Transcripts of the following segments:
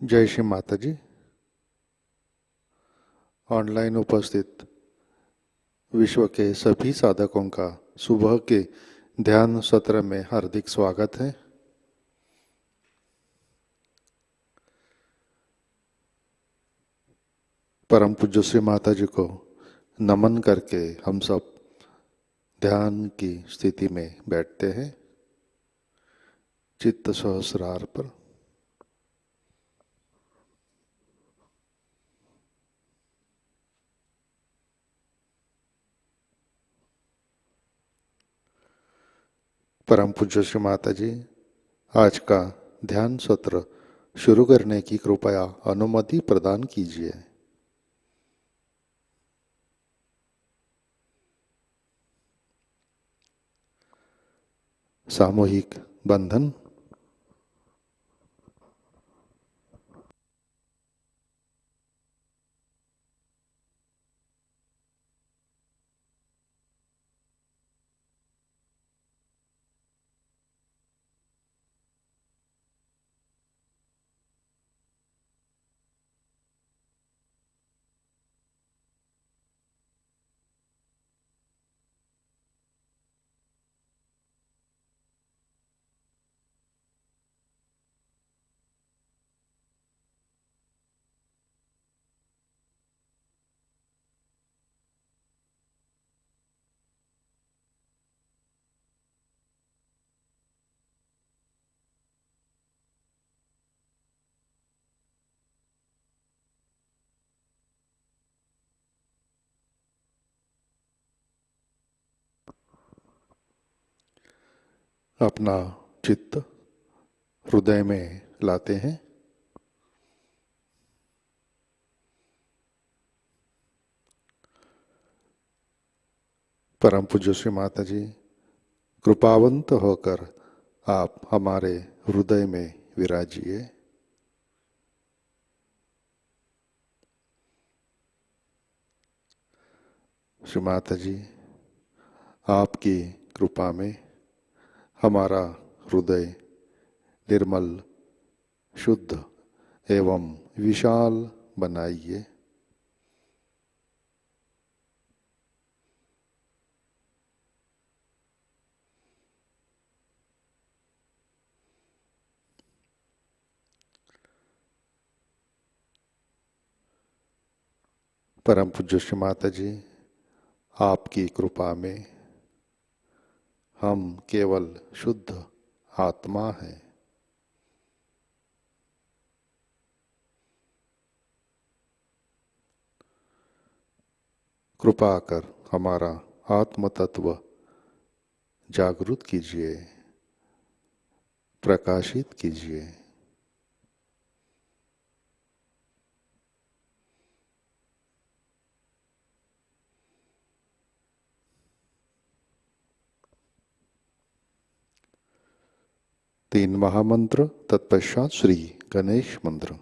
जय श्री माताजी। ऑनलाइन उपस्थित विश्व के सभी साधकों का सुबह के ध्यान सत्र में हार्दिक स्वागत है। परम पूज्य श्री माताजी को नमन करके हम सब ध्यान की स्थिति में बैठते हैं। चित्त सहस्रार पर परम पूज्य श्री माताजी आज का ध्यान सत्र शुरू करने की कृपया अनुमति प्रदान कीजिए। सामूहिक बंधन। अपना चित्त हृदय में लाते हैं। परम पूज्य श्री माताजी कृपावंत होकर आप हमारे हृदय में विराजिए। श्री माताजी आपकी कृपा में हमारा हृदय निर्मल, शुद्ध एवं विशाल बनाइए। परम पूज्य श्री माताजी आपकी कृपा में हम केवल शुद्ध आत्मा हैं। कृपा कर हमारा आत्म तत्व जागृत कीजिए, प्रकाशित कीजिए। तीन महामंत्र तत्पश्चात श्री गणेश मंत्र।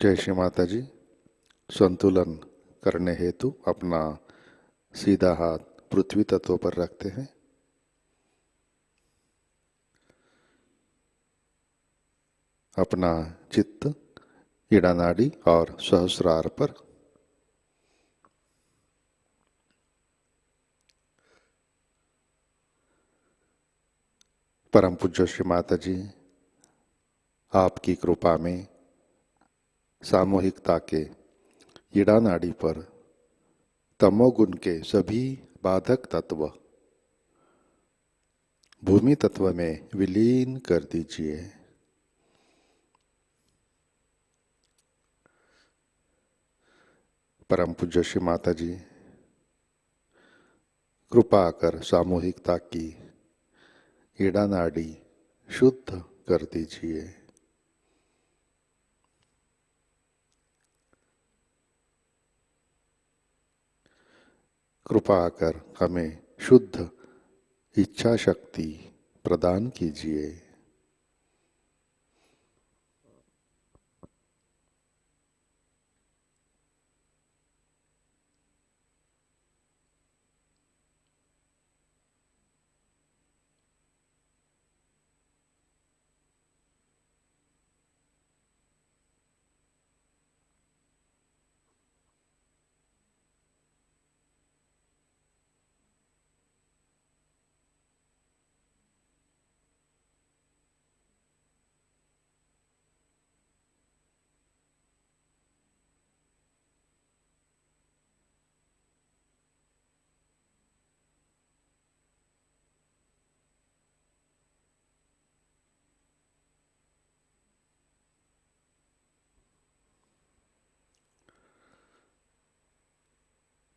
जय श्री माता जी। संतुलन करने हेतु अपना सीधा हाथ पृथ्वी तत्व पर रखते हैं। अपना चित्त ईड़ा नाड़ी और सहस्रार पर। परम पूज्य श्री माता जी, आपकी कृपा में सामूहिकता के ईड़ा नाड़ी पर तमोगुण के सभी बाधक तत्व भूमि तत्व में विलीन कर दीजिए। परम पूज्य श्री माता जी, कृपा कर सामूहिकता की ईड़ा नाड़ी शुद्ध कर दीजिए। कृपा कर हमें शुद्ध इच्छा शक्ति प्रदान कीजिए।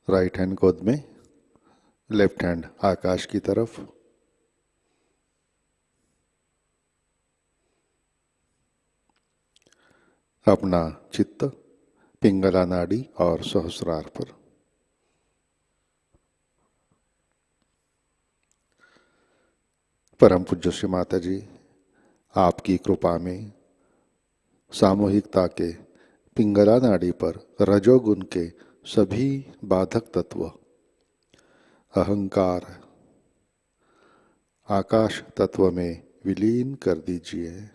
राइट हैंड गोद में, लेफ्ट हैंड आकाश की तरफ। अपना चित्त पिंगला नाड़ी और सहस्रार पर। परम पूज्य श्री माता जी, आपकी कृपा में सामूहिकता के पिंगला नाड़ी पर रजोगुण के सभी बाधक तत्व अहंकार आकाश तत्व में विलीन कर दीजिए।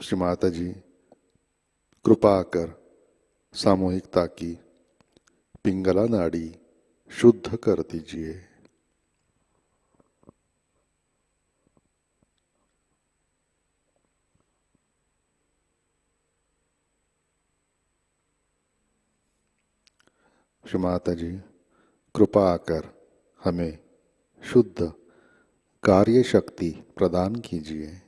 श्री माता जी, कृपा कर सामूहिकता की पिंगला नाड़ी शुद्ध कर दीजिए। श्री माता जी, कृपा कर हमें शुद्ध कार्य शक्ति प्रदान कीजिए।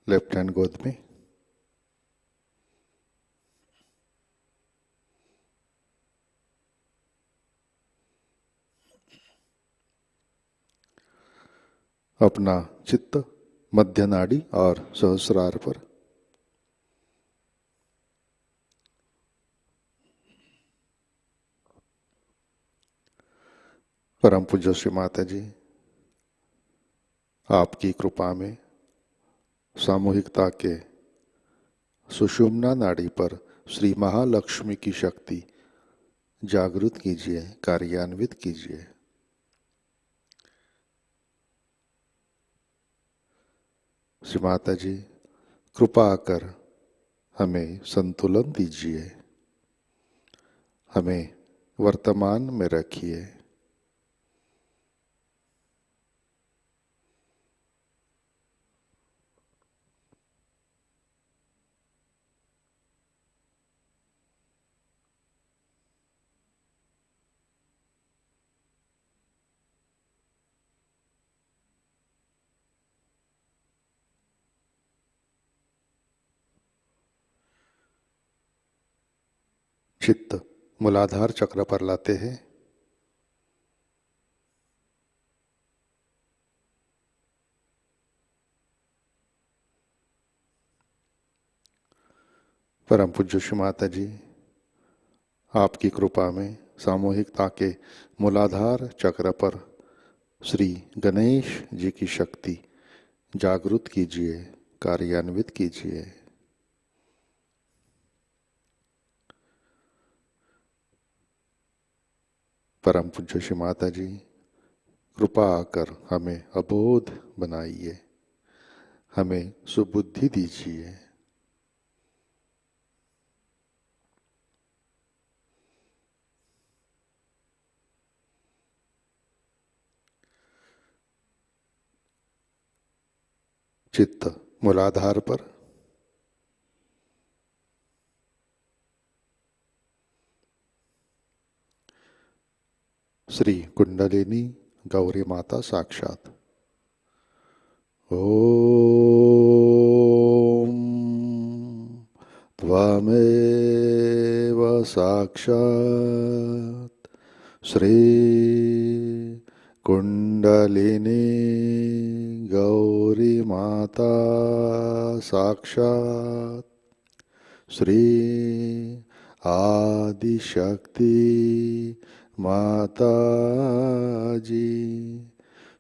लेफ्ट हैंड गोद में। अपना चित्त मध्य नाड़ी और सहस्रार पर। परम पूज्य श्री माता जी, आपकी कृपा में सामूहिकता के सुषुम्ना नाड़ी पर श्री महालक्ष्मी की शक्ति जागृत कीजिए, कार्यान्वित कीजिए। श्री माता जी, कृपा कर हमें संतुलन दीजिए, हमें वर्तमान में रखिए। चित्त मूलाधार चक्र पर लाते हैं। परम पूज्य श्री माता जी, आपकी कृपा में सामूहिकता के मूलाधार चक्र पर श्री गणेश जी की शक्ति जागृत कीजिए, कार्यान्वित कीजिए। परम पूज्य श्री माता जी, कृपा आकर हमें अबोध बनाइए, हमें सुबुद्धि दीजिए। चित्त मूलाधार पर, श्री कुंडलिनी गौरी माता साक्षात। ओम त्वमेव साक्षात् श्री कुंडलिनी गौरी माता साक्षात् श्री आदिशक्ति माताजी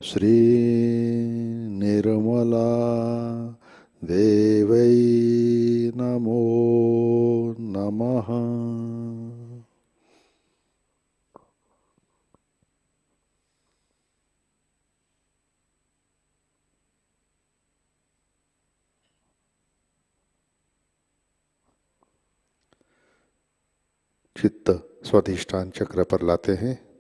श्री निर्मला देवै नमो नमः। चित्त स्वाधिष्ठान चक्र पर लाते हैं।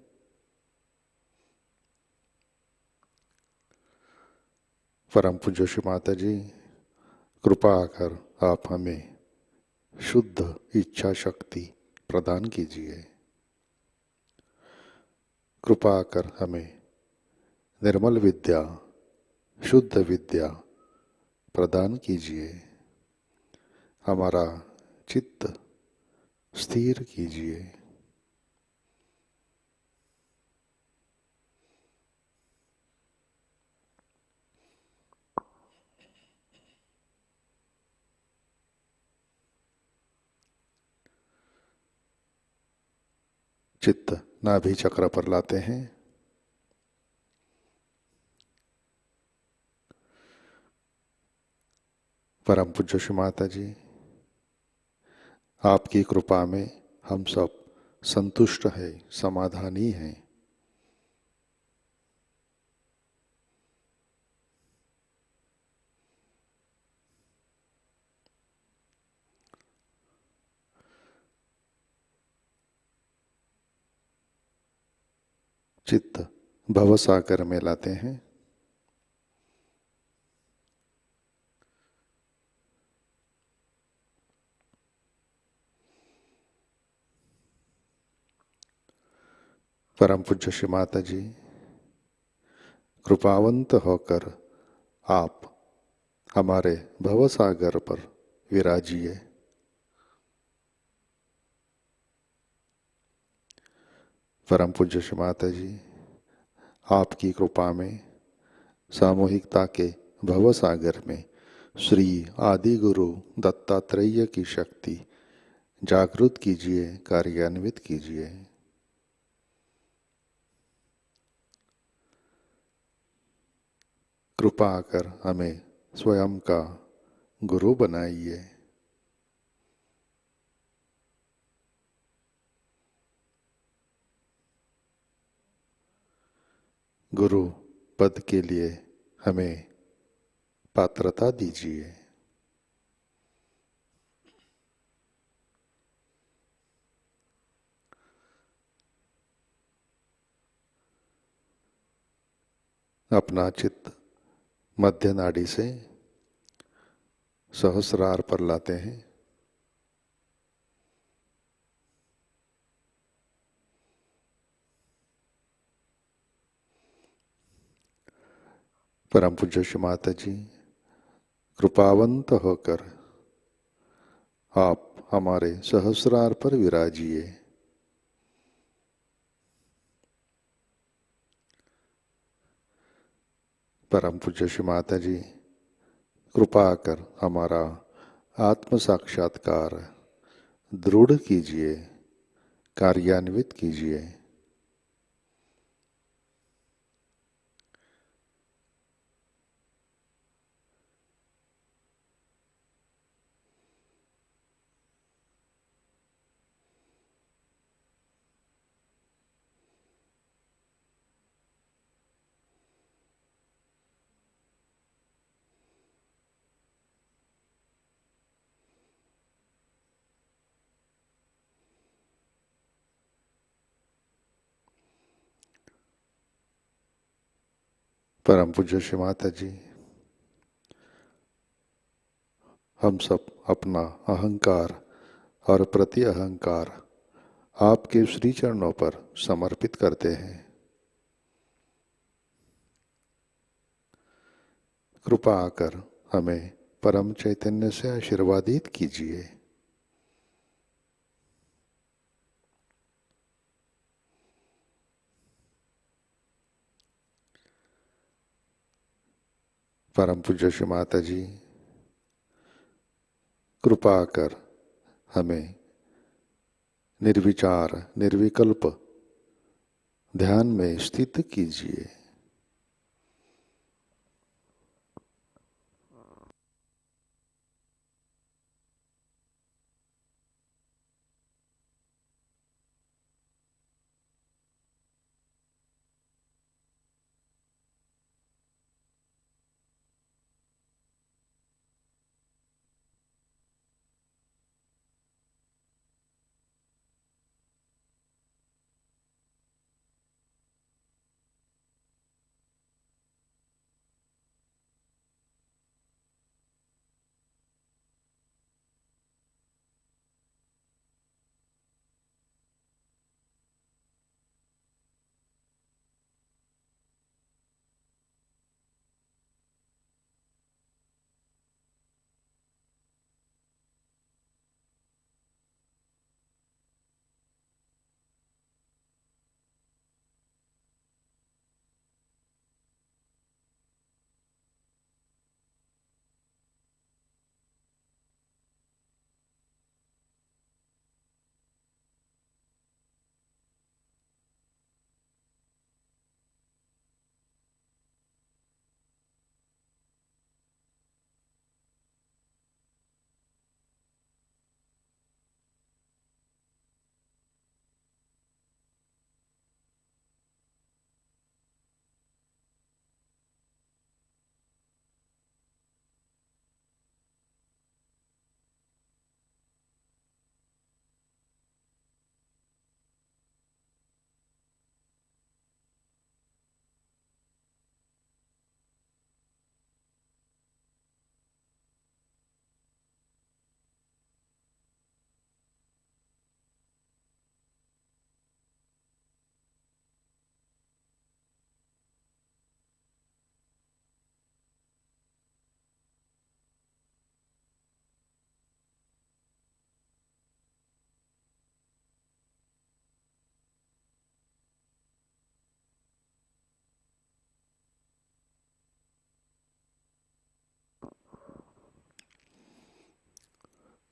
परम पूज्य श्री माता जी, कृपा कर आप हमें शुद्ध इच्छा शक्ति प्रदान कीजिए। कृपा कर हमें निर्मल विद्या, शुद्ध विद्या प्रदान कीजिए। हमारा चित्त स्थिर कीजिए। चित्त नाभि चक्र पर लाते हैं। परम पूज्य श्री माता जी, आपकी कृपा में हम सब संतुष्ट है, समाधानी हैं। चित्त भवसागर में लाते हैं। परम पूज्य श्री माता जी, कृपावंत होकर आप हमारे भवसागर पर विराजिए। परम पूज्य श्री माता जी, आपकी कृपा में सामूहिकता के भवसागर में श्री आदि गुरु दत्तात्रेय की शक्ति जागृत कीजिए, कार्यान्वित कीजिए। कृपा कर हमें स्वयं का गुरु बनाइए। गुरु पद के लिए हमें पात्रता दीजिए। अपना चित्त मध्य नाड़ी से सहस्रार पर लाते हैं। परम पूज्य श्री माता जी, कृपावंत होकर आप हमारे सहस्रार पर विराजिए। परम पूज्य श्री माता जी, कृपा कर हमारा आत्म साक्षात्कार दृढ़ कीजिए, कार्यान्वित कीजिए। परम पूज्य श्री माता जी, हम सब अपना अहंकार और प्रति अहंकार आपके श्री चरणों पर समर्पित करते हैं। कृपा कर हमें परम चैतन्य से आशीर्वादित कीजिए। परम पूज्य श्री माता जी, कृपा कर हमें निर्विचार निर्विकल्प ध्यान में स्थित कीजिए।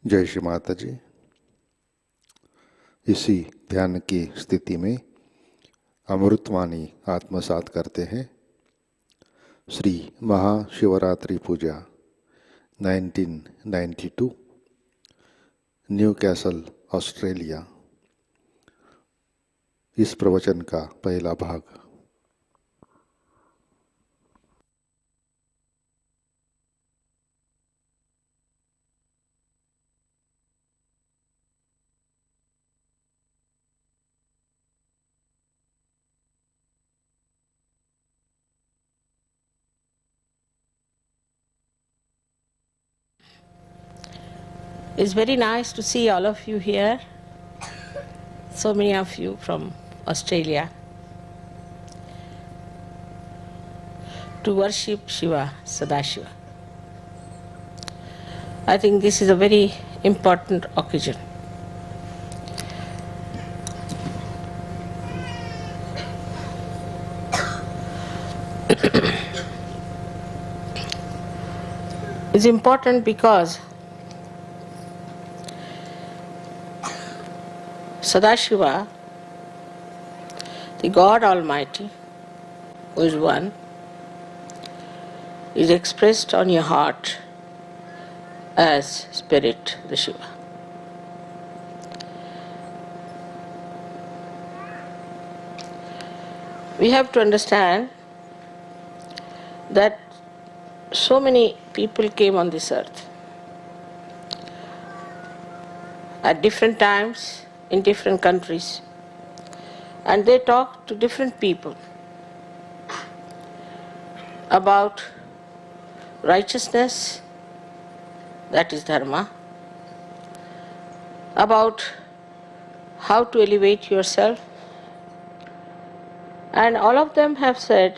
जय श्री माता जी। इसी ध्यान की स्थिति में अमृतवाणी आत्मसात करते हैं। श्री महाशिवरात्रि पूजा 1992, न्यूकैसल, ऑस्ट्रेलिया। इस प्रवचन का पहला भाग। It's very nice to see all of you here, so many of you from Australia, to worship Shiva, Sadashiva. I think this is a very important occasion. It's important because Sadashiva, the God Almighty, who is one, is expressed on your heart as Spirit, the Shiva. We have to understand that so many people came on this earth at different times in different countries, and they talked to different people about righteousness, that is dharma, about how to elevate yourself, and all of them have said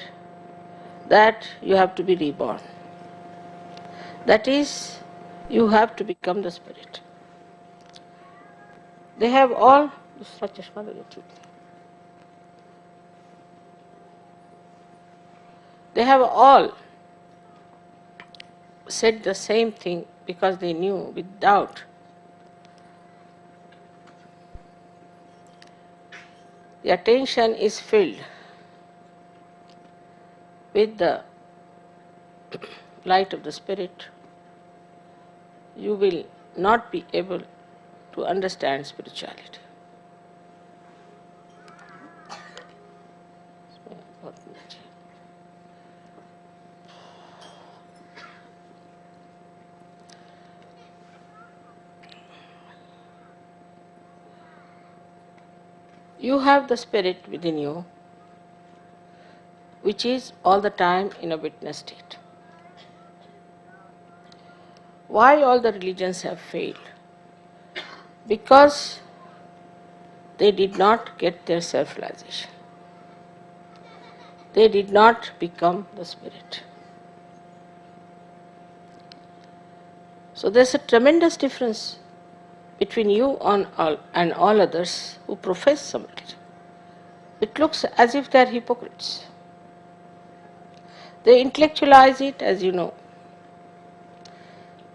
that you have to be reborn. That is, you have to become the Spirit. They have all said the same thing because they knew with doubt the attention is filled with the light of the Spirit, you will not be able to understand spirituality. You have the Spirit within you, which is all the time in a witness state. Why all the religions have failed? Because they did not get their self-realization. They did not become the Spirit. So there's a tremendous difference between you and all others who profess some religion. It looks as if they are hypocrites. They intellectualize it, as you know.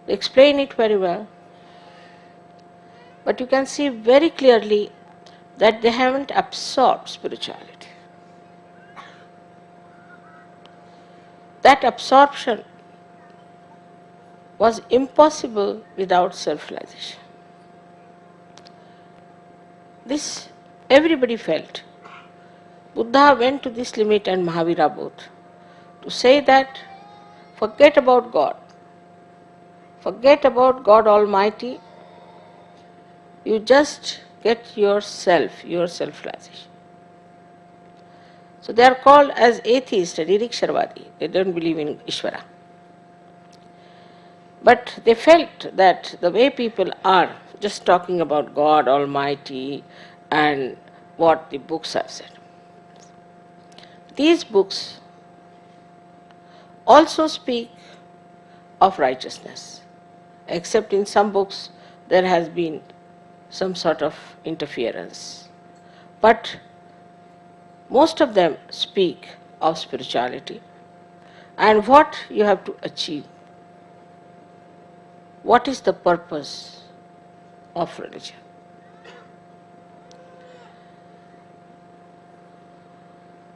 They explain it very well. But you can see very clearly that they haven't absorbed spirituality. That absorption was impossible without self-realization. This everybody felt. Buddha went to this limit and Mahavira both to say that forget about God. Forget about God Almighty. You just get your self-realization. So they are called as atheists, Niriksharvadi. They don't believe in Ishvara. But they felt that the way people are just talking about God Almighty and what the books have said. These books also speak of righteousness, except in some books there has been some sort of interference. But most of them speak of spirituality and what you have to achieve. What is the purpose of religion?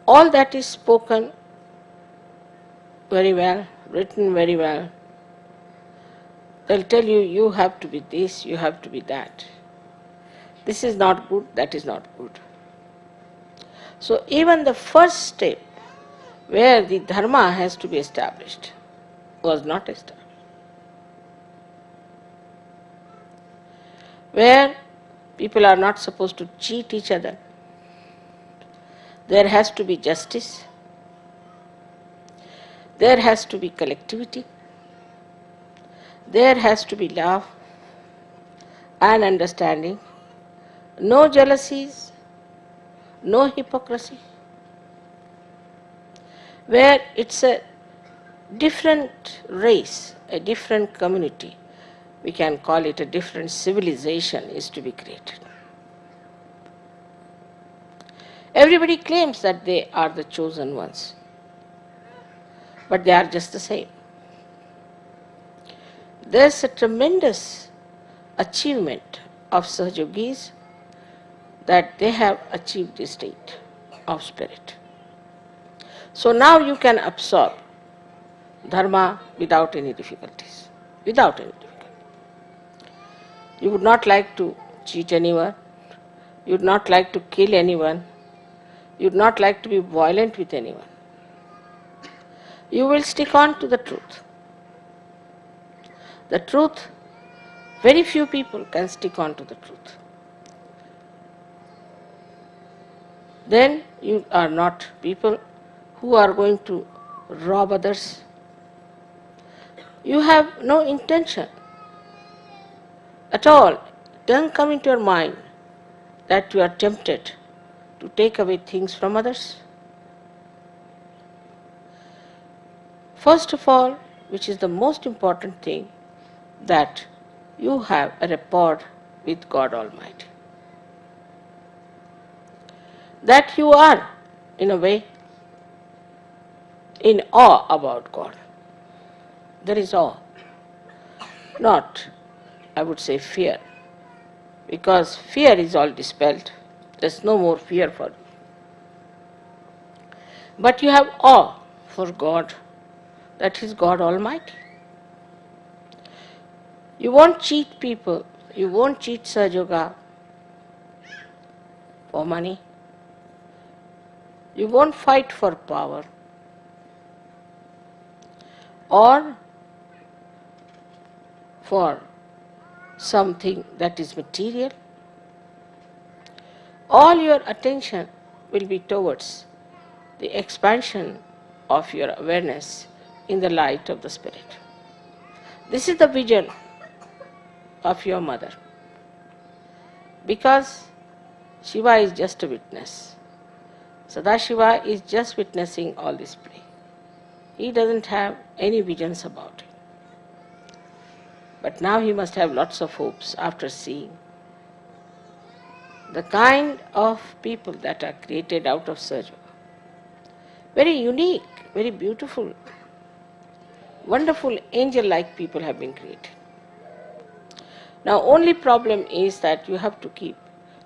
All that is spoken very well, written very well. They'll tell you, you have to be this, you have to be that. This is not good, that is not good. So even the first step where the dharma has to be established was not established. Where people are not supposed to cheat each other. There has to be justice. There has to be collectivity. There has to be love and understanding. No jealousies, no hypocrisy. Where it's a different race, a different community, we can call it a different civilization, is to be created. Everybody claims that they are the chosen ones, but they are just the same. There's a tremendous achievement of Sahajogis that they have achieved the state of spirit. So now you can absorb dharma without any difficulties. Without any difficulty. You would not like to cheat anyone. You would not like to kill anyone. You would not like to be violent with anyone. You will stick on to the truth. The truth, very few people can stick on to the truth. Then you are not people who are going to rob others. You have no intention at all. It doesn't come into your mind that you are tempted to take away things from others. First of all, which is the most important thing, that you have a rapport with God Almighty. That you are, in a way, in awe about God. There is awe, not, I would say, fear, because fear is all dispelled. There's no more fear for you. But you have awe for God, that is God Almighty. You won't cheat people, you won't cheat Sahajayoga for money. You won't fight for power or for something that is material. All your attention will be towards the expansion of your awareness in the light of the Spirit. This is the vision of your mother, because Shiva is just a witness. Sadashiva is just witnessing all this play. He doesn't have any visions about it. But now he must have lots of hopes after seeing the kind of people that are created out of Sahajayoga. Very unique, very beautiful, wonderful angel-like people have been created. Now only problem is that you have to keep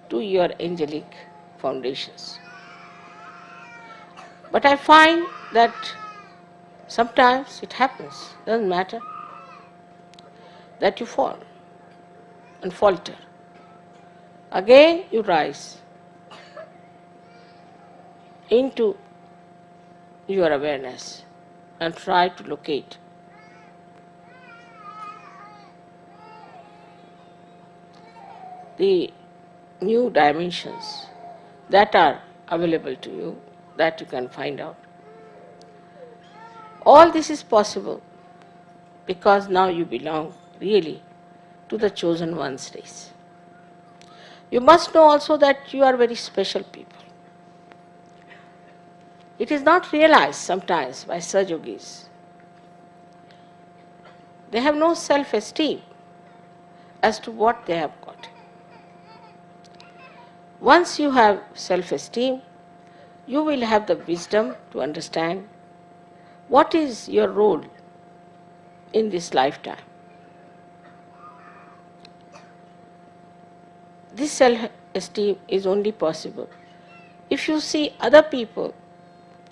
to your angelic foundations. But I find that sometimes it happens, doesn't matter, that you fall and falter. Again you rise into your awareness and try to locate the new dimensions that are available to you, that you can find out. All this is possible because now you belong really to the chosen one's race. You must know also that you are very special people. It is not realized sometimes by Sahajogis. They have no self-esteem as to what they have got. Once you have self-esteem, you will have the wisdom to understand what is your role in this lifetime. This self-esteem is only possible if you see other people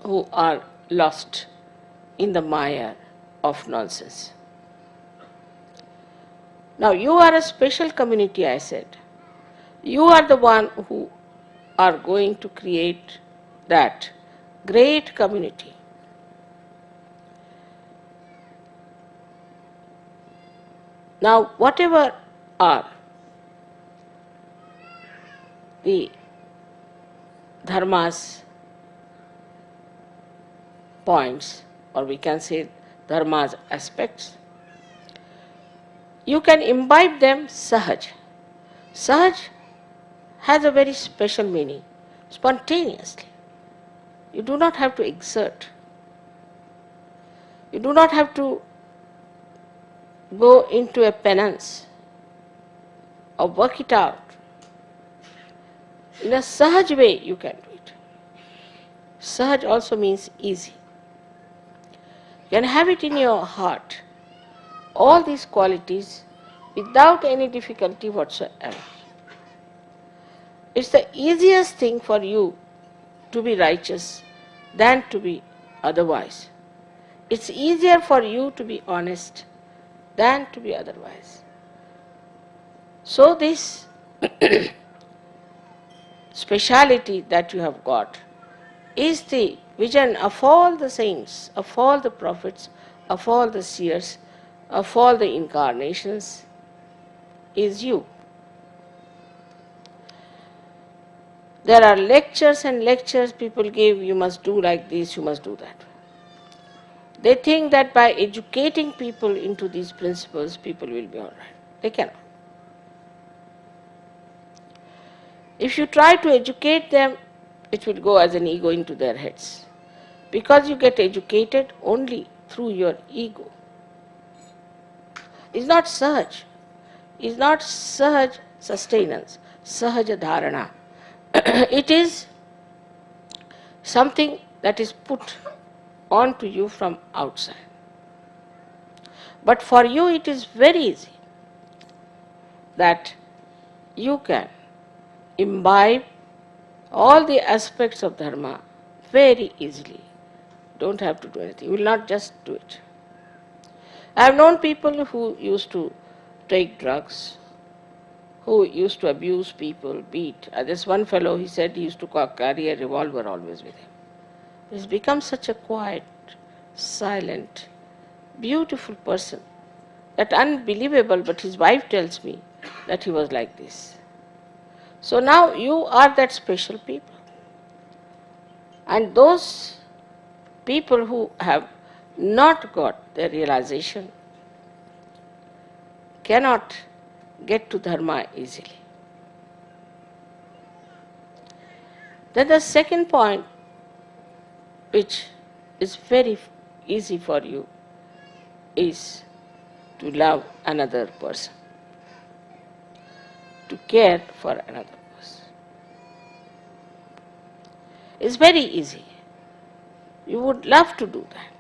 who are lost in the mire of nonsense. Now you are a special community, I said. You are the one who are going to create that great community. Now whatever are the dharma's points, or we can say dharma's aspects, you can imbibe them sahaj. Sahaj has a very special meaning, spontaneously. You do not have to exert. You do not have to go into a penance or work it out, in a Sahaj way you can do it. Sahaj also means easy. You can have it in your heart, all these qualities without any difficulty whatsoever. It's the easiest thing for you to be righteous than to be otherwise. It's easier for you to be honest than to be otherwise. So this speciality that you have got is the vision of all the saints, of all the prophets, of all the seers, of all the incarnations, is you. There are lectures and lectures people give, you must do like this, you must do that. They think that by educating people into these principles, people will be all right. They cannot. If you try to educate them, it will go as an ego into their heads. Because you get educated only through your ego. It's not Sahaj. It's not Sahaj sustenance, Sahaja dharana. It is something that is put onto you from outside. But for you it is very easy that you can imbibe all the aspects of dharma very easily. Don't have to do anything. You will not just do it. I have known people who used to take drugs, who used to abuse people, beat. There's one fellow, he said he used to carry a revolver always with him. He's become such a quiet, silent, beautiful person, that unbelievable, but his wife tells me that he was like this. So now you are that special people. And those people who have not got their realization cannot get to dharma easily. Then the second point, which is very easy for you, is to love another person, to care for another person. It's very easy. You would love to do that.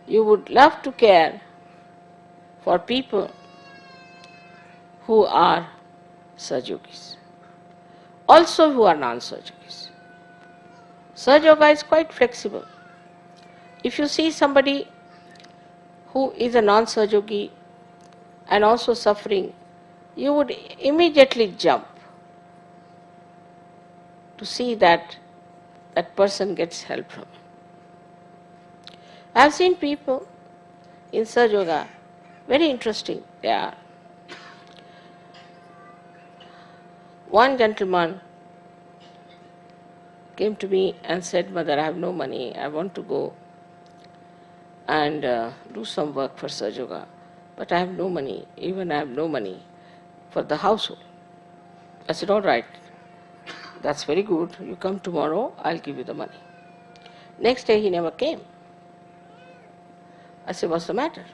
You would love to care for people who are Sahajogis, also who are non-Sahajogis. Sahajayoga is quite flexible. If you see somebody who is a non-Sahajogi and also suffering, you would immediately jump to see that that person gets help from him. I have seen people in Sahajayoga, very interesting they are. One gentleman came to me and said, "Mother, I have no money, I want to go and do some work for Sahajayoga, but I have no money, even I have no money for the household." I said, "All right, that's very good, you come tomorrow, I'll give you the money." Next day he never came. I said, "What's the matter?"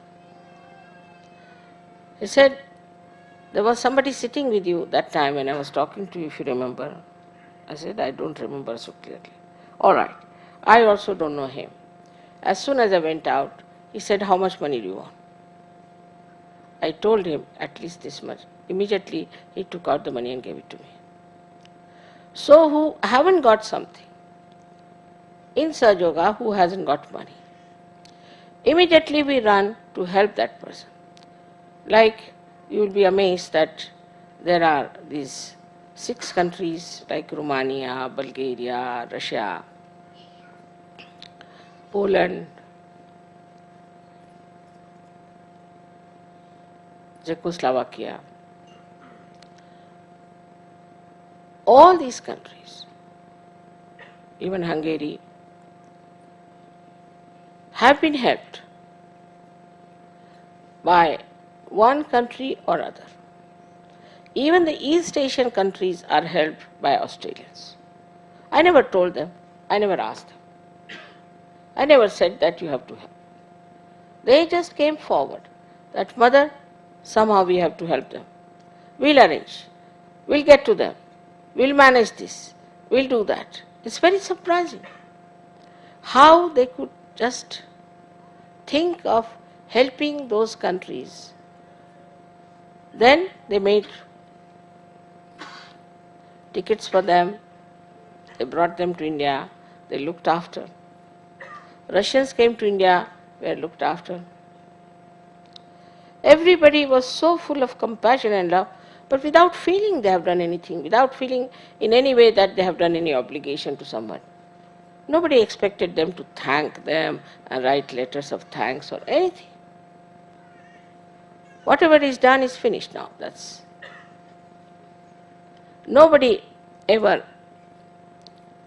He said, "There was somebody sitting with you that time when I was talking to you, if you remember." I said, "I don't remember so clearly." "All right, I also don't know him." As soon as I went out, he said, "How much money do you want?" I told him, "At least this much." Immediately he took out the money and gave it to me. So who haven't got something in Sahajayoga, who hasn't got money, immediately we run to help that person. Like, you will be amazed that there are these 6 countries like Romania, Bulgaria, Russia, Poland, Czechoslovakia. All these countries, even Hungary, have been helped by one country or other. Even the East Asian countries are helped by Australians. I never told them, I never asked them. I never said that you have to help. They just came forward that, Mother, somehow we have to help them. We'll arrange. We'll get to them. We'll manage this. We'll do that. It's very surprising how they could just think of helping those countries. Then they made tickets for them. They brought them to India. They looked after. Russians came to India, were looked after. Everybody was so full of compassion and love, but without feeling they have done anything, without feeling in any way that they have done any obligation to someone. Nobody expected them to thank them and write letters of thanks or anything. Whatever is done is finished now. Nobody ever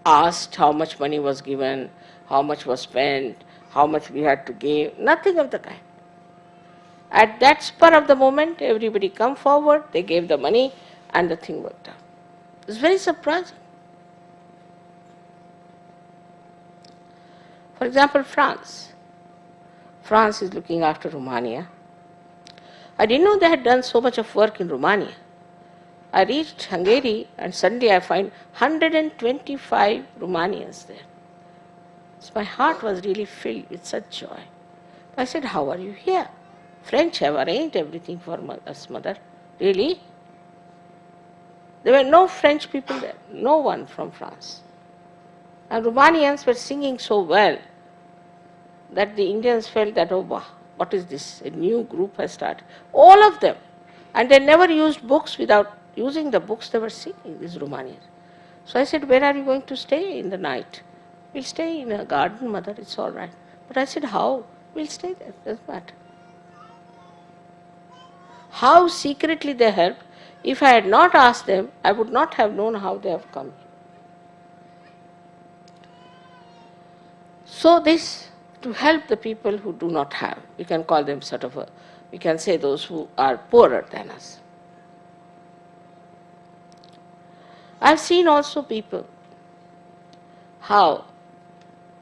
asked how much money was given, how much was spent, how much we had to give, nothing of the kind. At that spur of the moment, everybody come forward, they gave the money, and the thing worked out. It's very surprising. For example, France. France is looking after Romania. I didn't know they had done so much of work in Romania. I reached Hungary and suddenly I find 125 Romanians there. So my heart was really filled with such joy. I said, how are you here? French have arranged everything for us, Mother. Really? There were no French people there, no one from France. And Romanians were singing so well that the Indians felt that, oh, wow, what is this? A new group has started. All of them. And they never used books. Without using the books, they were singing, these Romanians. So I said, where are you going to stay in the night? We'll stay in a garden, Mother, it's all right. But I said, how? We'll stay there, doesn't matter. How secretly they helped. If I had not asked them, I would not have known how they have come. So this, to help the people who do not have, we can call them we can say those who are poorer than us. I've seen also people, how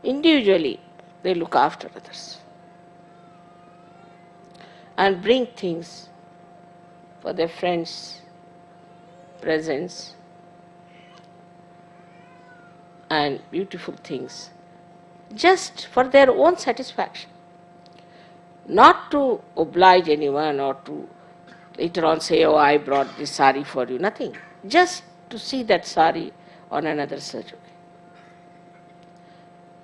individually they look after others and bring things for their friends, presents, and beautiful things, just for their own satisfaction. Not to oblige anyone or to later on say, oh, I brought this sari for you, nothing. Just to see that sari on another Sahajayoga.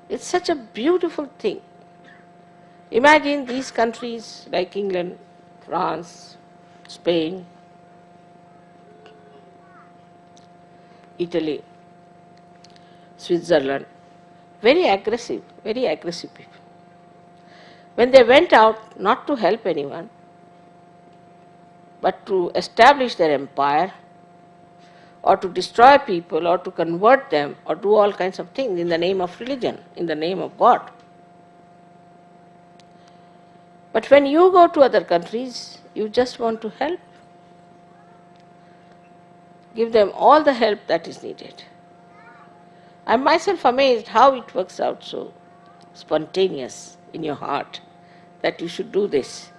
It's such a beautiful thing. Imagine these countries like England, France, Spain, Italy, Switzerland, very aggressive people. When they went out not to help anyone, but to establish their empire, or to destroy people, or to convert them, or do all kinds of things in the name of religion, in the name of God. But when you go to other countries, you just want to help. Give them all the help that is needed. I'm myself amazed how it works out so spontaneous in your heart that you should do this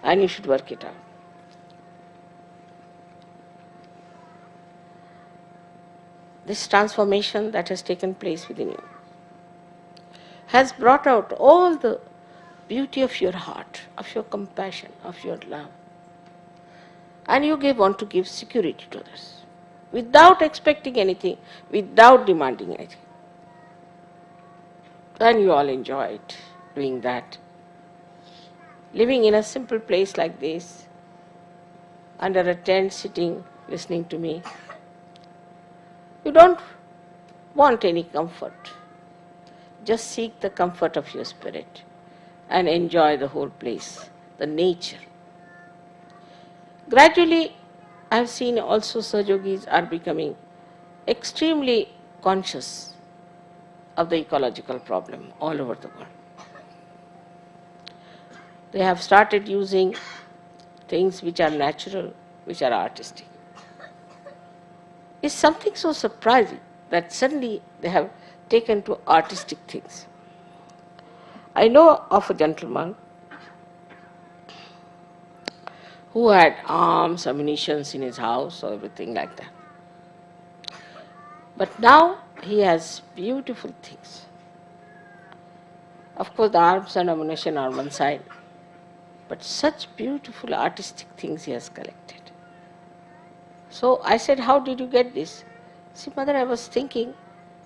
and you should work it out. This transformation that has taken place within you has brought out all the beauty of your heart, of your compassion, of your love. And you want to give security to others without expecting anything, without demanding anything. And you all enjoy it, doing that. Living in a simple place like this, under a tent, sitting, listening to me. You don't want any comfort. Just seek the comfort of your spirit and enjoy the whole place, the nature. Gradually, I have seen also Sahajogis are becoming extremely conscious of the ecological problem all over the world. They have started using things which are natural, which are artistic. It's something so surprising that suddenly they have taken to artistic things. I know of a gentleman who had arms, ammunitions in his house, or everything like that. But now he has beautiful things. Of course, the arms and ammunition are one side, but such beautiful artistic things he has collected. So I said, how did you get this? See, mother, I was thinking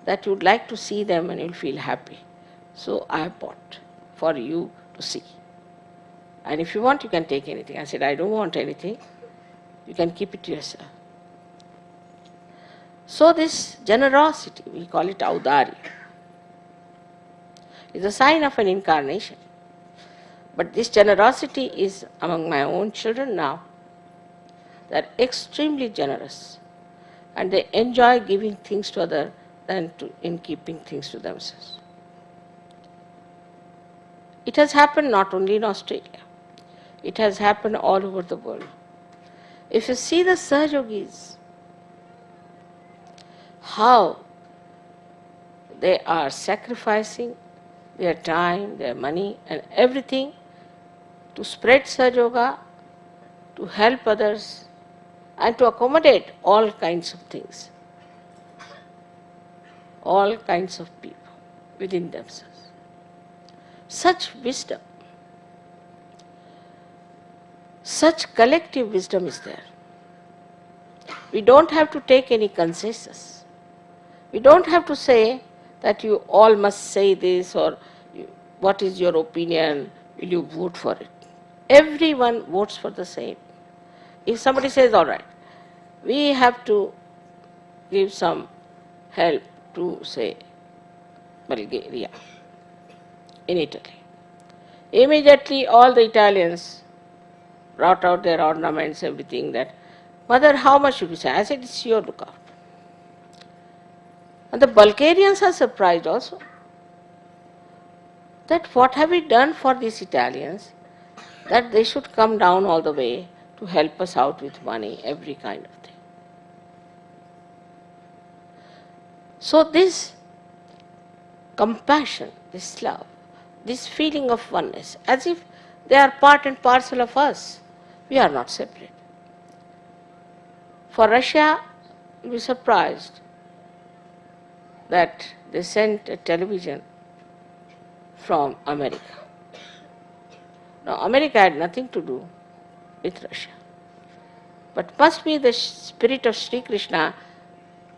that you'd like to see them and you'll feel happy. So I bought for you to see. And if you want, you can take anything. I said, I don't want anything. You can keep it to yourself. So this generosity, we call it audari, is a sign of an incarnation. But this generosity is among my own children now. They are extremely generous. And they enjoy giving things to others than in keeping things to themselves. It has happened not only in Australia. It has happened all over the world. If you see the Sahajogis, how they are sacrificing their time, their money and everything to spread Sahajayoga, to help others and to accommodate all kinds of things, all kinds of people within themselves. Such wisdom, such collective wisdom is there. We don't have to take any consensus. We don't have to say that you all must say this or what is your opinion, will you vote for it? Everyone votes for the same. If somebody says, all right, we have to give some help to, say, Bulgaria in Italy. Immediately all the Italians brought out their ornaments, everything that, mother, how much should we say? I said, it's your lookout. And the Bulgarians are surprised also that what have we done for these Italians that they should come down all the way to help us out with money, every kind of thing. So this compassion, this love, this feeling of oneness, as if they are part and parcel of us. We are not separate. For Russia, you'll be surprised that they sent a television from America. Now, America had nothing to do with Russia. But must be the spirit of Shri Krishna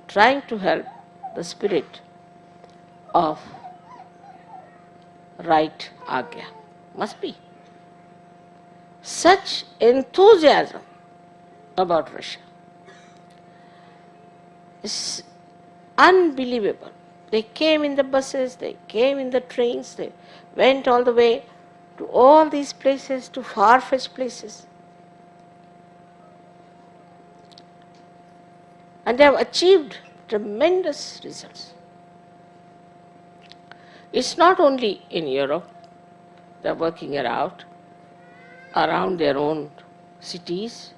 trying to help the spirit of right Agya. Must be. Such enthusiasm about Russia is unbelievable. They came in the buses, they came in the trains, they went all the way to all these places, to far-fetched places. And they have achieved tremendous results. It's not only in Europe, they are working it out around their own cities,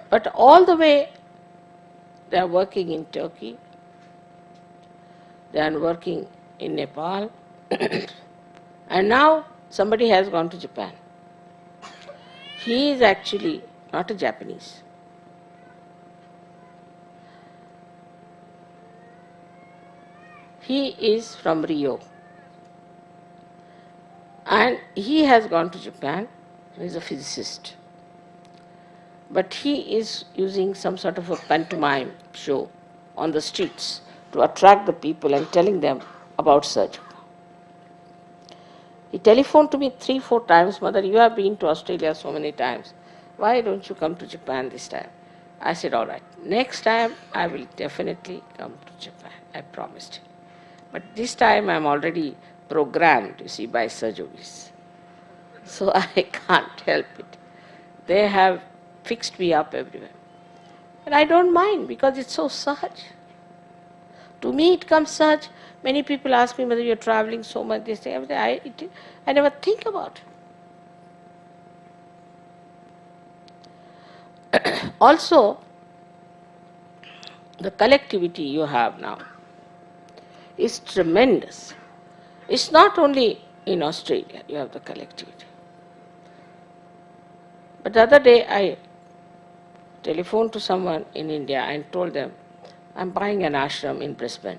but all the way they are working in Turkey, they are working in Nepal, and now somebody has gone to Japan. He is actually not a Japanese. He is from Rio. And he has gone to Japan. He is a physicist. But he is using some sort of a pantomime show on the streets to attract the people and telling them about Sahajayoga. He telephoned to me 3-4 times, Mother, you have been to Australia so many times. Why don't you come to Japan this time? I said, all right, next time I will definitely come to Japan. I promised him. But this time I am already programmed, you see, by Sahajogis. So I can't help it. They have fixed me up everywhere. And I don't mind because it's so Sahaj. To me it comes Sahaj. Many people ask me whether you're traveling so much, they say, I never think about it. Also, the collectivity you have now is tremendous. It's not only in Australia you have the collectivity. But the other day I telephoned to someone in India and told them, I'm buying an ashram in Brisbane.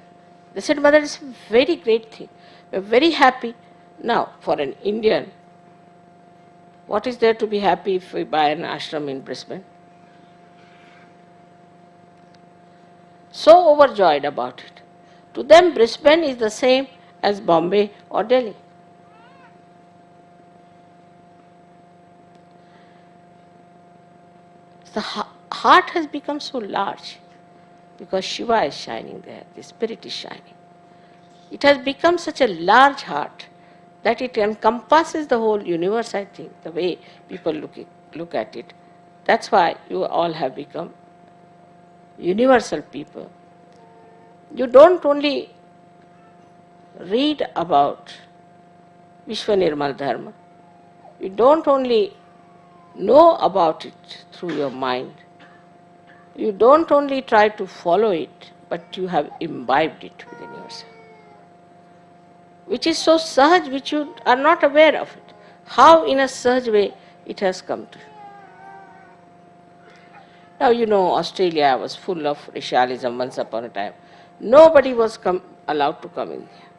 They said, Mother, it's a very great thing. We're very happy. Now, for an Indian, what is there to be happy if we buy an ashram in Brisbane? So overjoyed about it. To them, Brisbane is the same as Bombay or Delhi. The heart has become so large because Shiva is shining there, the spirit is shining. It has become such a large heart that it encompasses the whole universe, I think, the way people look at it. That's why you all have become universal people. You don't only read about Vishwanirmal Dharma, you don't only know about it through your mind, you don't only try to follow it, but you have imbibed it within yourself, which is so sahaj, which you are not aware of it. How in a sahaj way it has come to you. Now you know Australia was full of racialism once upon a time. Nobody was allowed to come in here.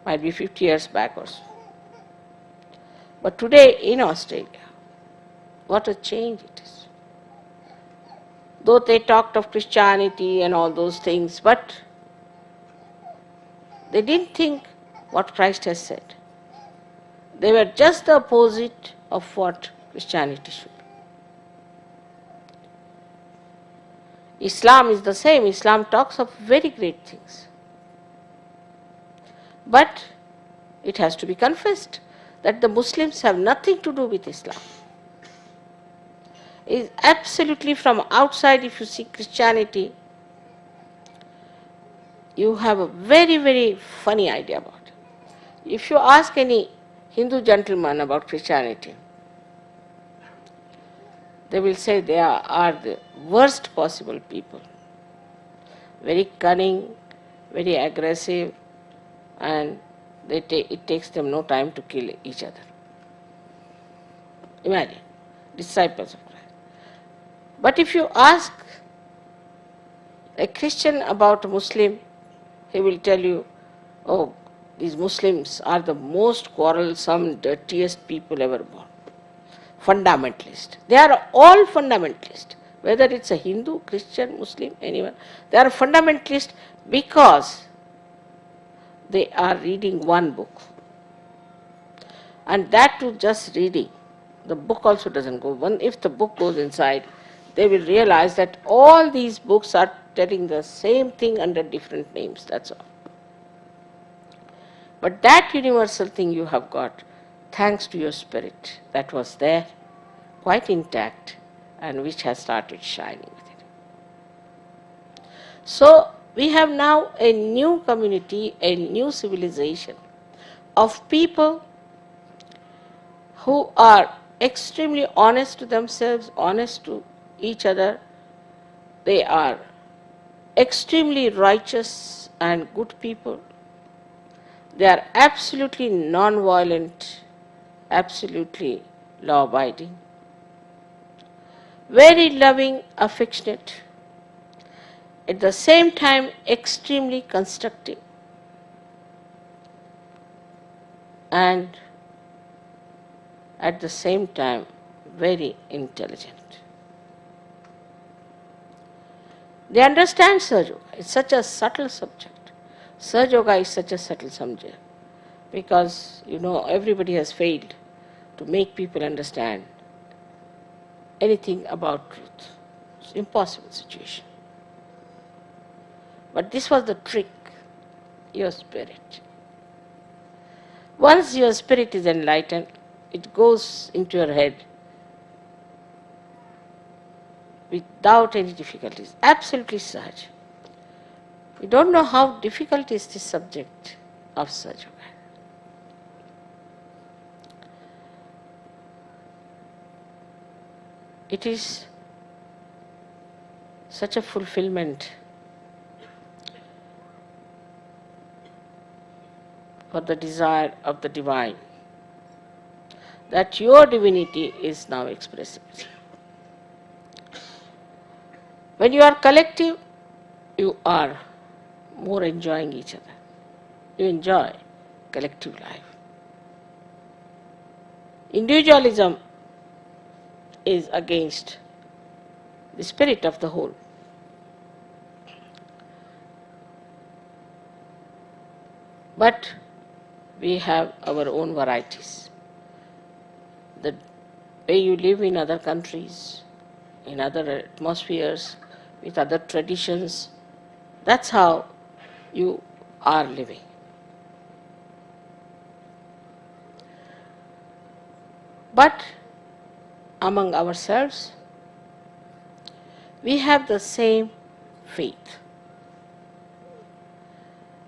Might be 50 years back or so. But today in Australia, what a change it is. Though they talked of Christianity and all those things, but they didn't think what Christ has said. They were just the opposite of what Christianity should be. Islam is the same. Islam talks of very great things. But it has to be confessed that the Muslims have nothing to do with Islam. It is absolutely from outside. If you see Christianity, you have a very, very funny idea about it. If you ask any Hindu gentleman about Christianity, they will say they are the worst possible people. Very cunning, very aggressive, and it takes them no time to kill each other. Imagine, disciples of Christ. But if you ask a Christian about a Muslim, he will tell you, oh, these Muslims are the most quarrelsome, dirtiest people ever born. Fundamentalist. They are all fundamentalist. Whether it's a Hindu, Christian, Muslim, anyone. They are fundamentalist because they are reading one book. And that too just reading. The book also doesn't go. If the book goes inside, they will realize that all these books are telling the same thing under different names, that's all. But that universal thing you have got, thanks to your spirit that was there, quite intact, and which has started shining with it. So we have now a new community, a new civilization of people who are extremely honest to themselves, honest to each other. They are extremely righteous and good people. They are absolutely non-violent, absolutely law-abiding, very loving, affectionate, at the same time extremely constructive, and at the same time very intelligent. They understand Sahajayoga. It's such a subtle subject. Sahajayoga is such a subtle subject because, everybody has failed to make people understand anything about truth. It's an impossible situation. But this was the trick, your spirit. Once your spirit is enlightened, it goes into your head without any difficulties, absolutely sahaj. We don't know how difficult is this subject of Sahajayoga. It is such a fulfillment for the desire of the divine. that your divinity is now expressible. When you are collective, you are more enjoying each other. You enjoy collective life. Individualism is against the spirit of the whole. But we have our own varieties. The way you live in other countries, in other atmospheres, with other traditions, that's how you are living. But among ourselves, we have the same faith.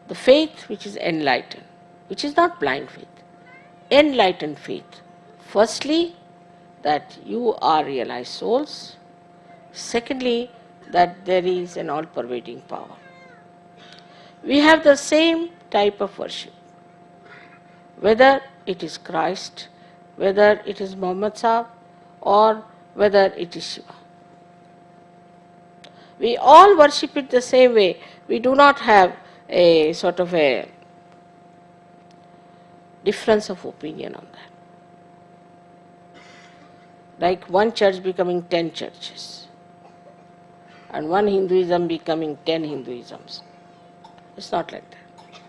The faith which is enlightened, which is not blind faith, enlightened faith. Firstly, that you are realized souls. Secondly, that there is an all-pervading power. We have the same type of worship, whether it is Christ, whether it is Muhammad Sahib, or whether it is Shiva. We all worship it the same way. We do not have a sort of a difference of opinion on that. Like one church becoming 10 churches, and one Hinduism becoming 10 Hinduisms. It's not like that.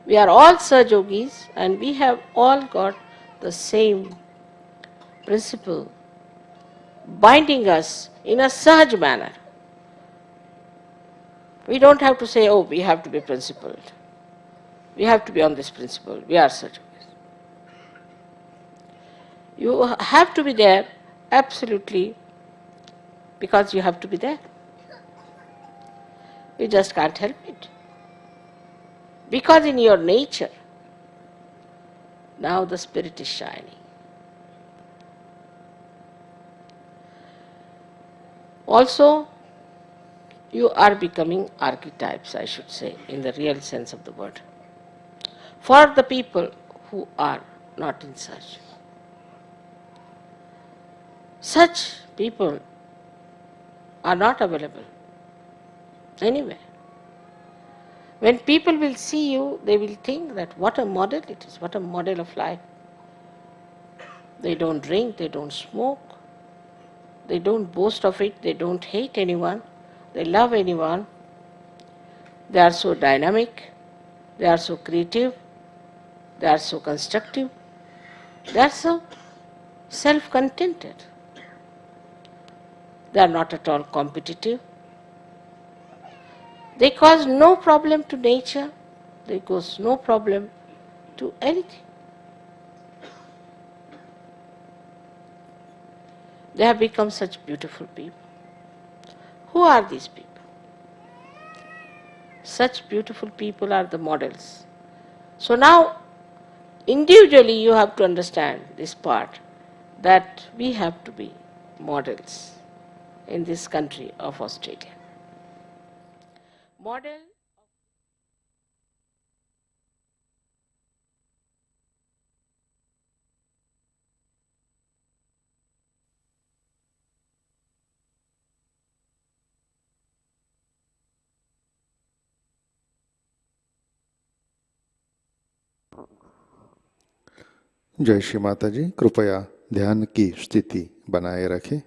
We are all Sahajogis, and we have all got the same principle binding us in a Sahaj manner. We don't have to say, oh, we have to be principled. We have to be on this principle. We are Sahajogis. You have to be there absolutely because you have to be there. You just can't help it. Because in your nature, now the spirit is shining. Also, you are becoming archetypes, I should say, in the real sense of the word, for the people who are not in search. Such people are not available anywhere. When people will see you, they will think that what a model it is, what a model of life. They don't drink, they don't smoke, they don't boast of it, they don't hate anyone, they love anyone. They are so dynamic, they are so creative, they are so constructive, they are so self-contented. They are not at all competitive. They cause no problem to nature, they cause no problem to anything. They have become such beautiful people. Who are these people? Such beautiful people are the models. So now, individually you have to understand this part, that we have to be models in this country of Australia. Model. जय श्री माता जी, कृपया ध्यान की स्थिति बनाए रखें।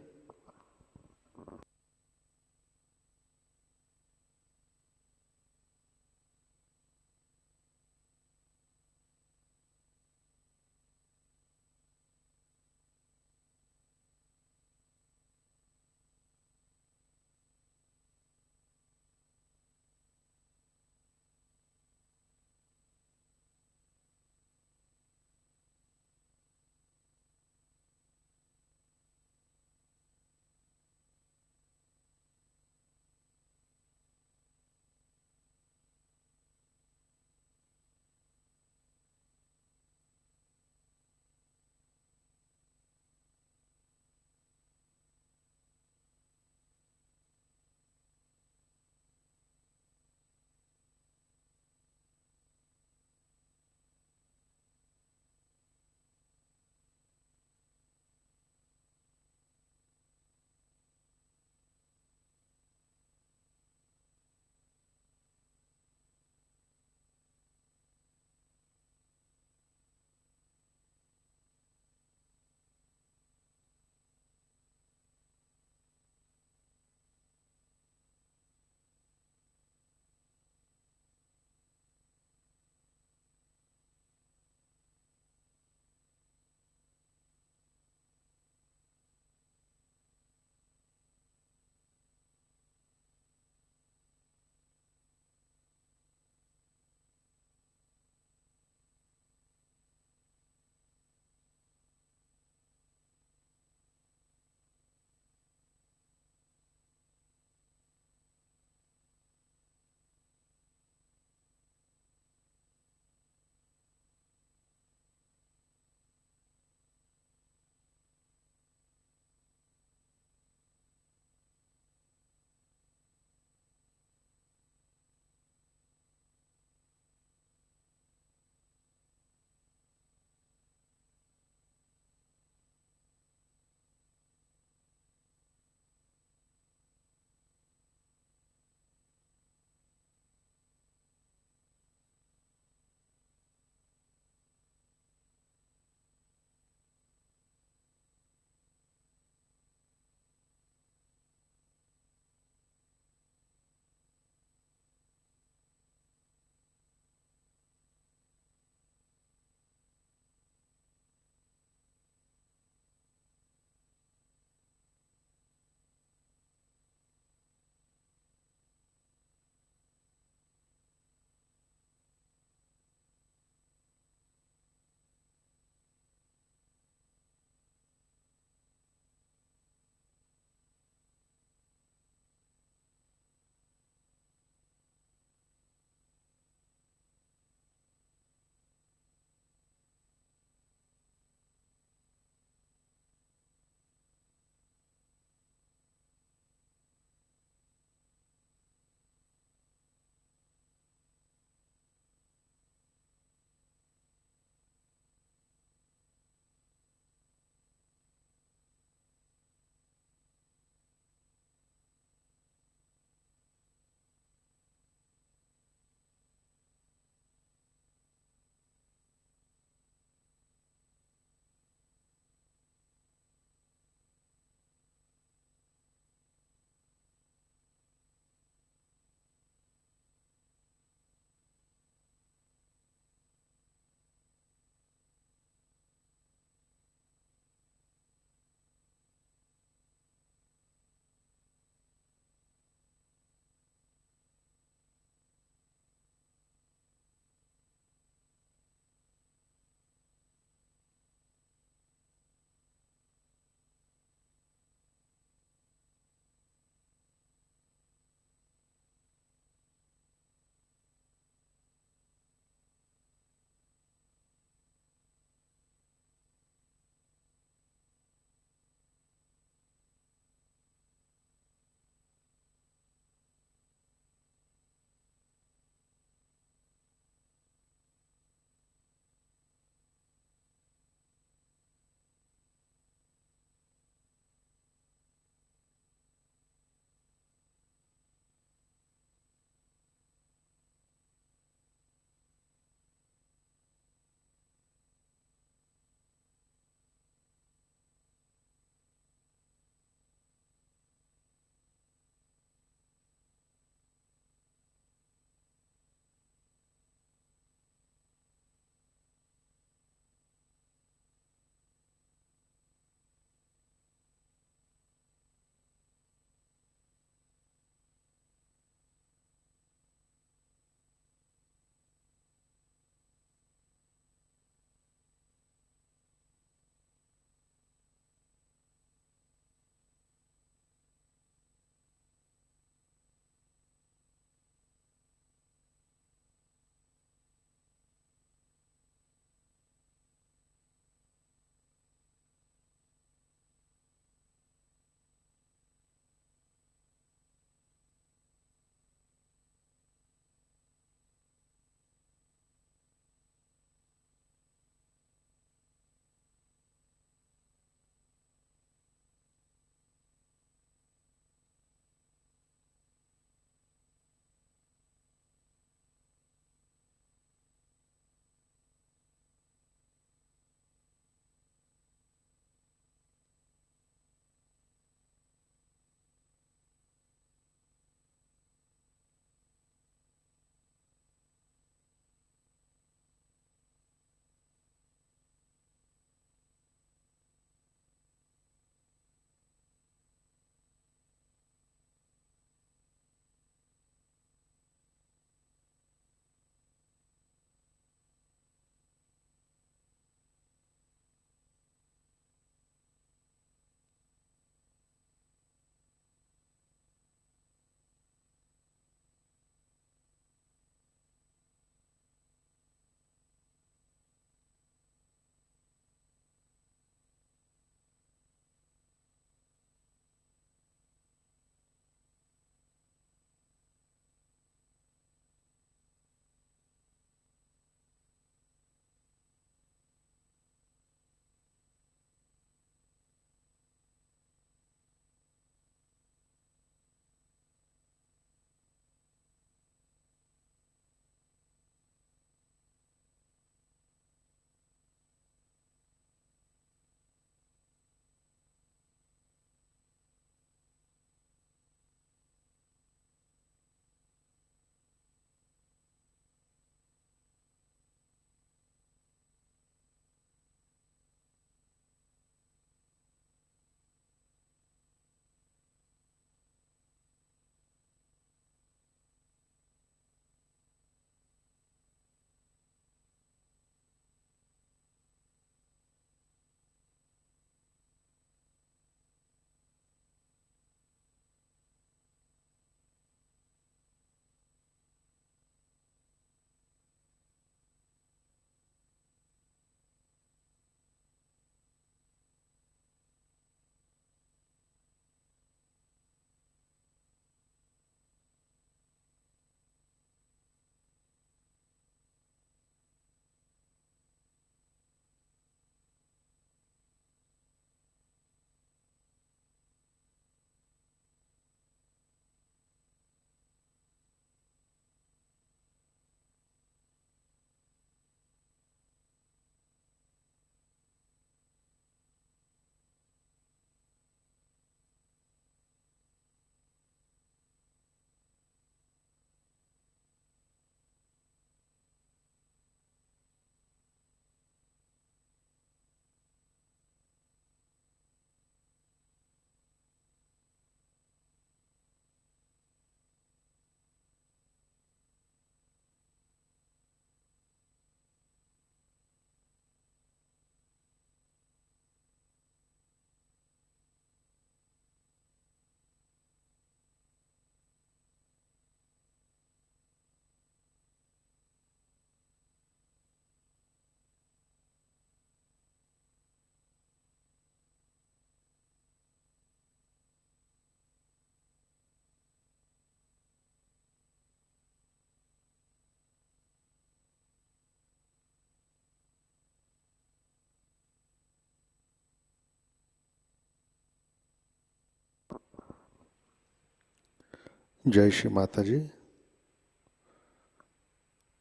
जय श्री माता जी।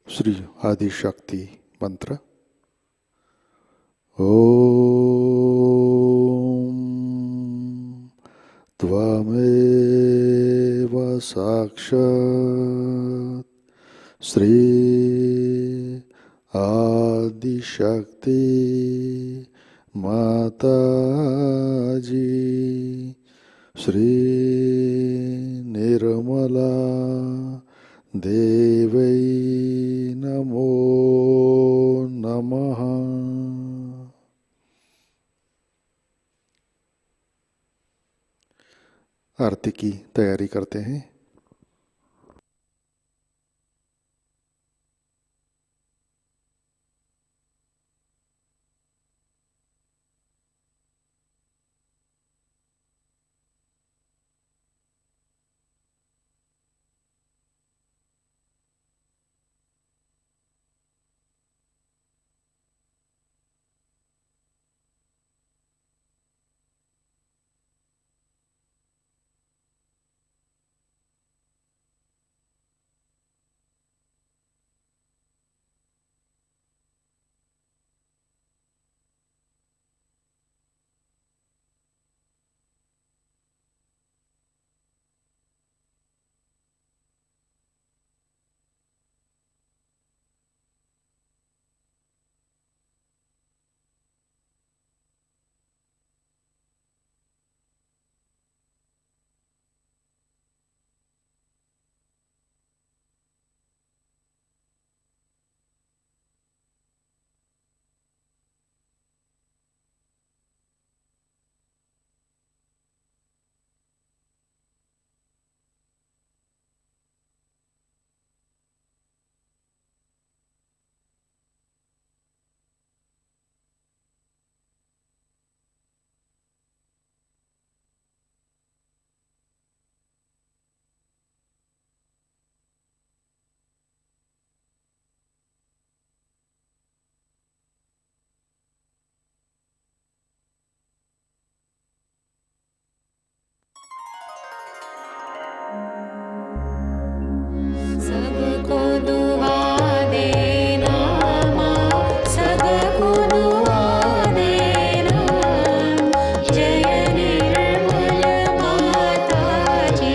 श्री आदि शक्ति मंत्र। ओम त्वमेव साक्षात् श्री आदि शक्ति माताजी श्री निर्मला देवै नमो नमः। आरती की तैयारी करते हैं। सबको दुआ देना माँ, सबको दुआ देना। जय निर्मल माता जी,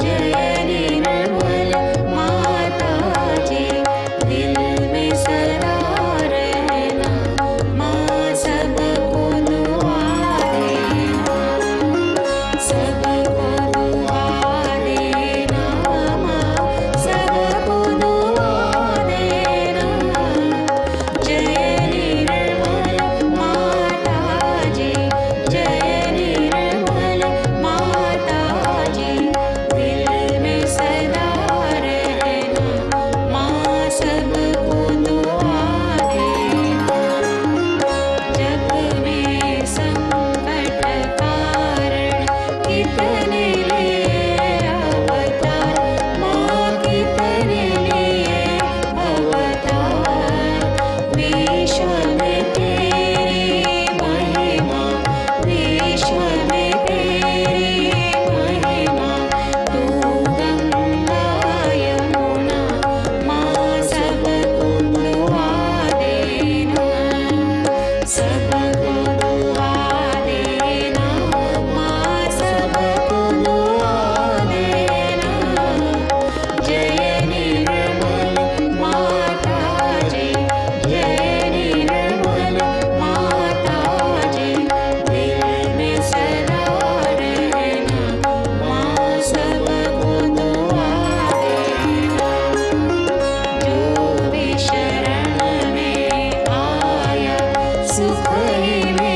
जय निर्मल माता जी। दिल में सदा रहना माँ, सबको दुआ देना। सबको दुआ देना माँ, सबको दुआ देना। जय निर्मल माता जी, जय निर्मल माता जी। दिल में सदा रहना माँ, सबको दुआ देना। जग में संकट कारण कितने लिए अवतार माँ, कितने लिए अवतार। विश्व में तेरी महिमा, विश्व में तेरी महिमा। तू गंगा यमुना माँ, सबको दुआ देना। सबको दुआ देना माँ, सबको दुआ देना। जय निर्मल माता जी, जय निर्मल माता जी। दिल में सदा रहना माँ, सबको दुआ देना। जो भी शरण में आया सुख ही में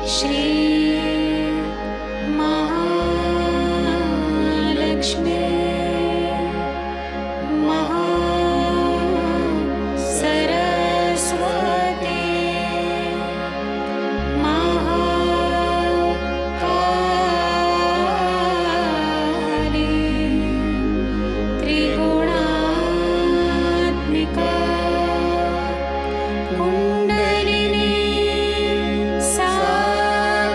Shri Mahalakshmi Mahasaraswati Mahakali Triguणात्मिका kundalini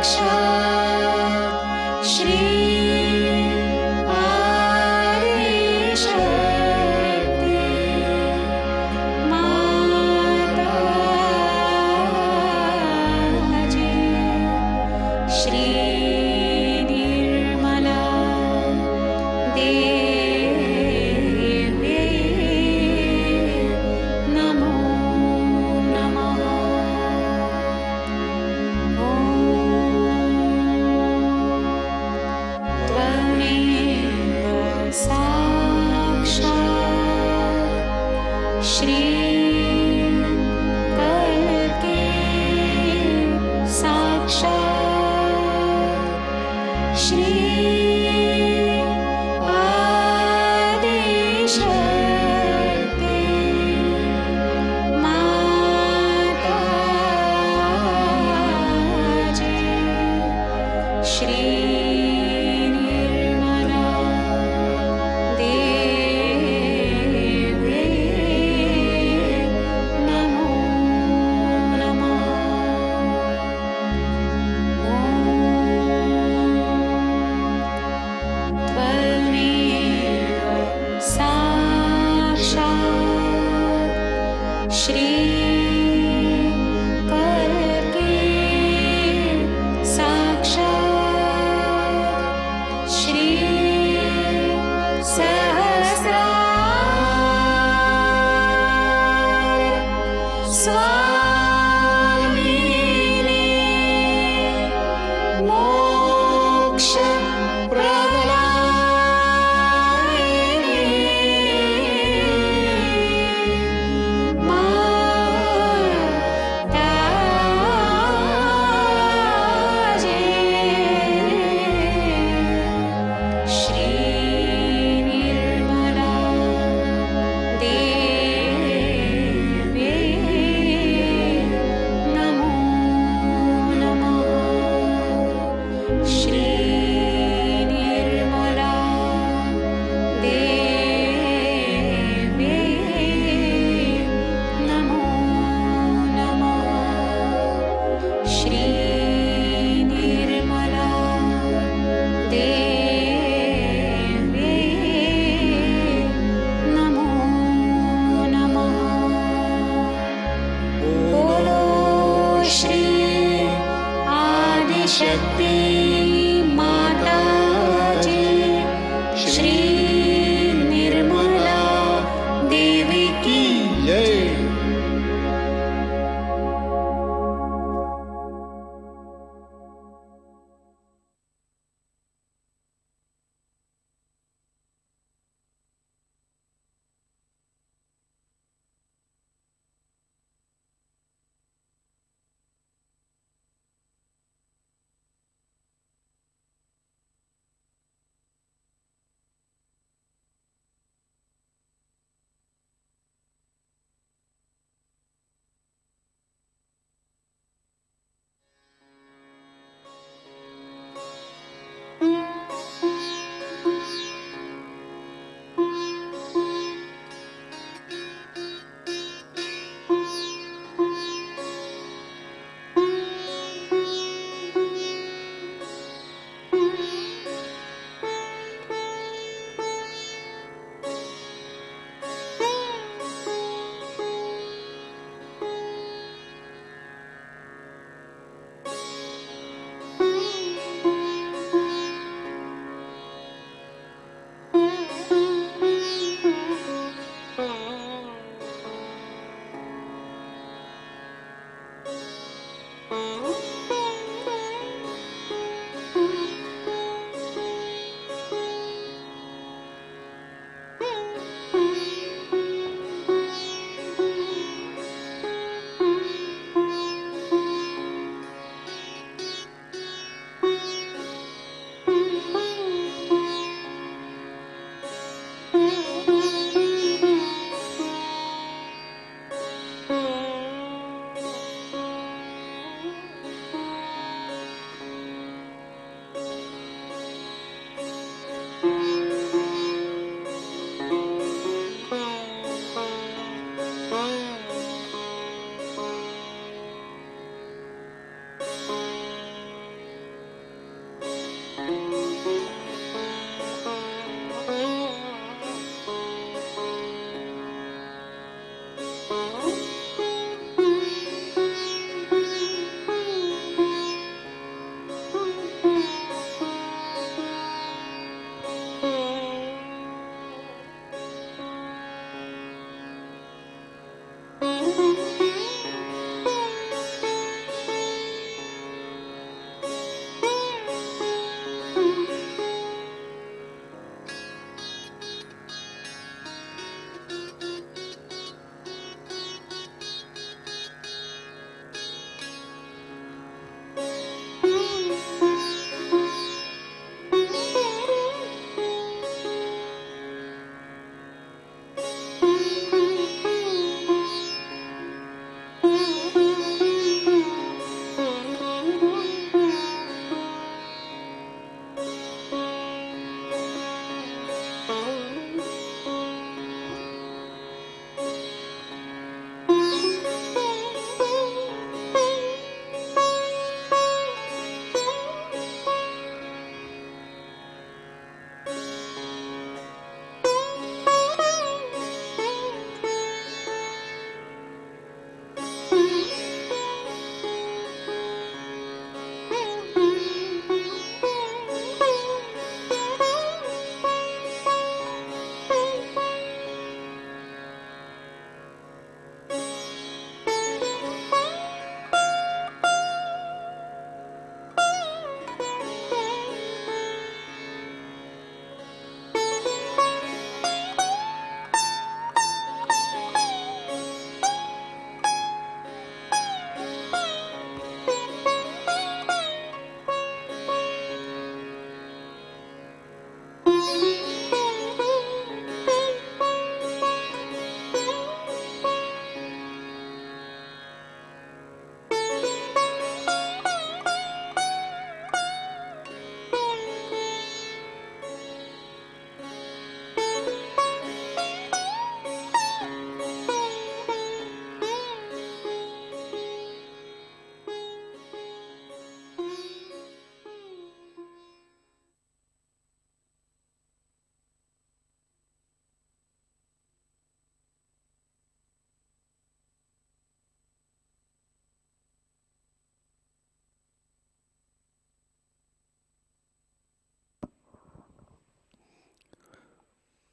साक्षात् श्री आदिशक्ति माताजी श्री निर्मला देवी नमो नमः त्वमेव साक्षात् श्री कल्के साक्षात् श्री आदिशक्ति माताजी श्री निर्मला देवी नमो नमः त्वमेव साक्षात् श्री कल्के साक्षात् श्री सहस्रार स्वामिनी मोक्ष प्रदायिनी माताजी श्री निर्मला देवी नमो नमः श्री निर्मला देवी नमो नमः श्री निर्मला देवी नमो नमः बोलो श्री आदिशक्ति माताजी श्री निर्मला देवी की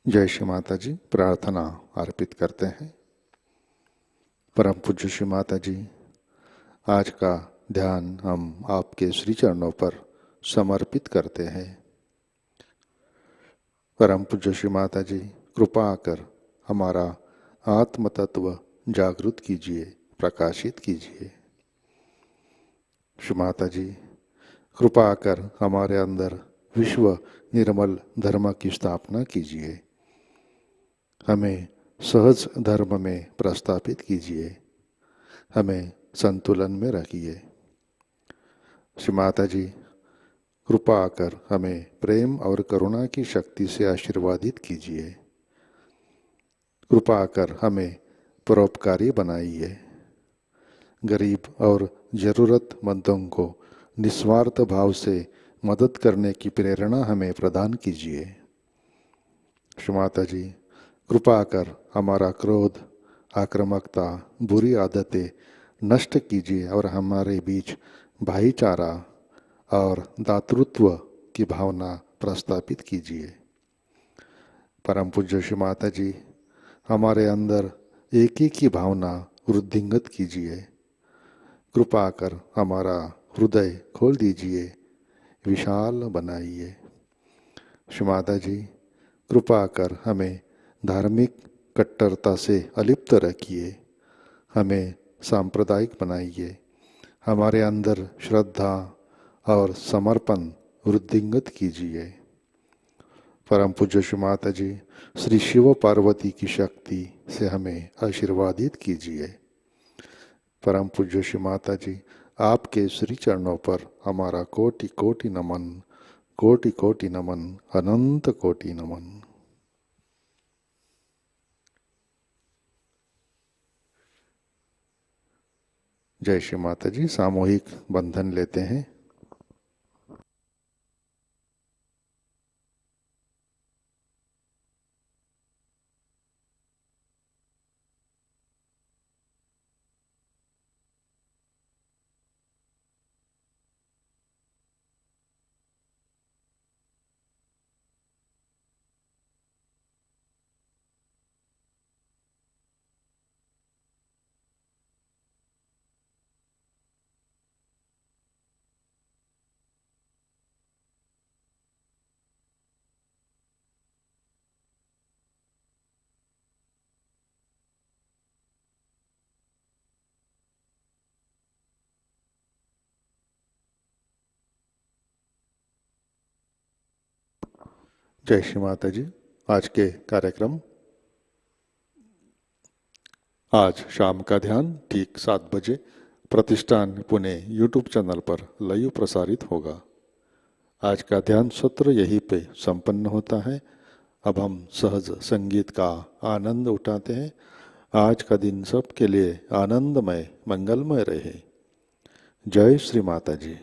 जय श्री माता जी। प्रार्थना अर्पित करते हैं। परम पूज्य श्री माता जी, आज का ध्यान हम आपके श्री चरणों पर समर्पित करते हैं। परम पूज्य श्री माता जी, कृपा कर हमारा आत्म तत्व जागृत कीजिए, प्रकाशित कीजिए। श्री माता जी, कृपा कर हमारे अंदर विश्व निर्मल धर्म की स्थापना कीजिए, हमें सहज धर्म में प्रस्थापित कीजिए, हमें संतुलन में रखिए। श्री माता जी, कृपा कर हमें प्रेम और करुणा की शक्ति से आशीर्वादित कीजिए। कृपा कर हमें परोपकारी बनाइए। गरीब और ज़रूरतमंदों को निस्वार्थ भाव से मदद करने की प्रेरणा हमें प्रदान कीजिए। श्री माता जी, कृपा कर हमारा क्रोध, आक्रामकता, बुरी आदतें नष्ट कीजिए और हमारे बीच भाईचारा और दातृत्व की भावना प्रस्थापित कीजिए। परम पूज्य श्री माता जी, हमारे अंदर एक ही की भावना वृद्धिंगत कीजिए। कृपा कर हमारा हृदय खोल दीजिए, विशाल बनाइए। श्री माता जी, कृपा कर हमें धार्मिक कट्टरता से अलिप्त रखिए, हमें सांप्रदायिक बनाइए। हमारे अंदर श्रद्धा और समर्पण वृद्धिंगत कीजिए। परम पूज्य श्री माता जी, श्री शिव पार्वती की शक्ति से हमें आशीर्वादित कीजिए। परम पूज्य श्री माता जी, आपके श्री चरणों पर हमारा कोटि कोटि नमन, कोटि कोटि नमन, अनंत कोटि नमन। जय श्री माता जी। सामूहिक बंधन लेते हैं। जय श्री माता जी। आज के कार्यक्रम, आज शाम का ध्यान ठीक 7 बजे प्रतिष्ठान पुणे यूट्यूब चैनल पर लाइव प्रसारित होगा। आज का ध्यान सत्र यहीं पे संपन्न होता है। अब हम सहज संगीत का आनंद उठाते हैं। आज का दिन सबके लिए आनंदमय, मंगलमय रहे। जय श्री माता जी।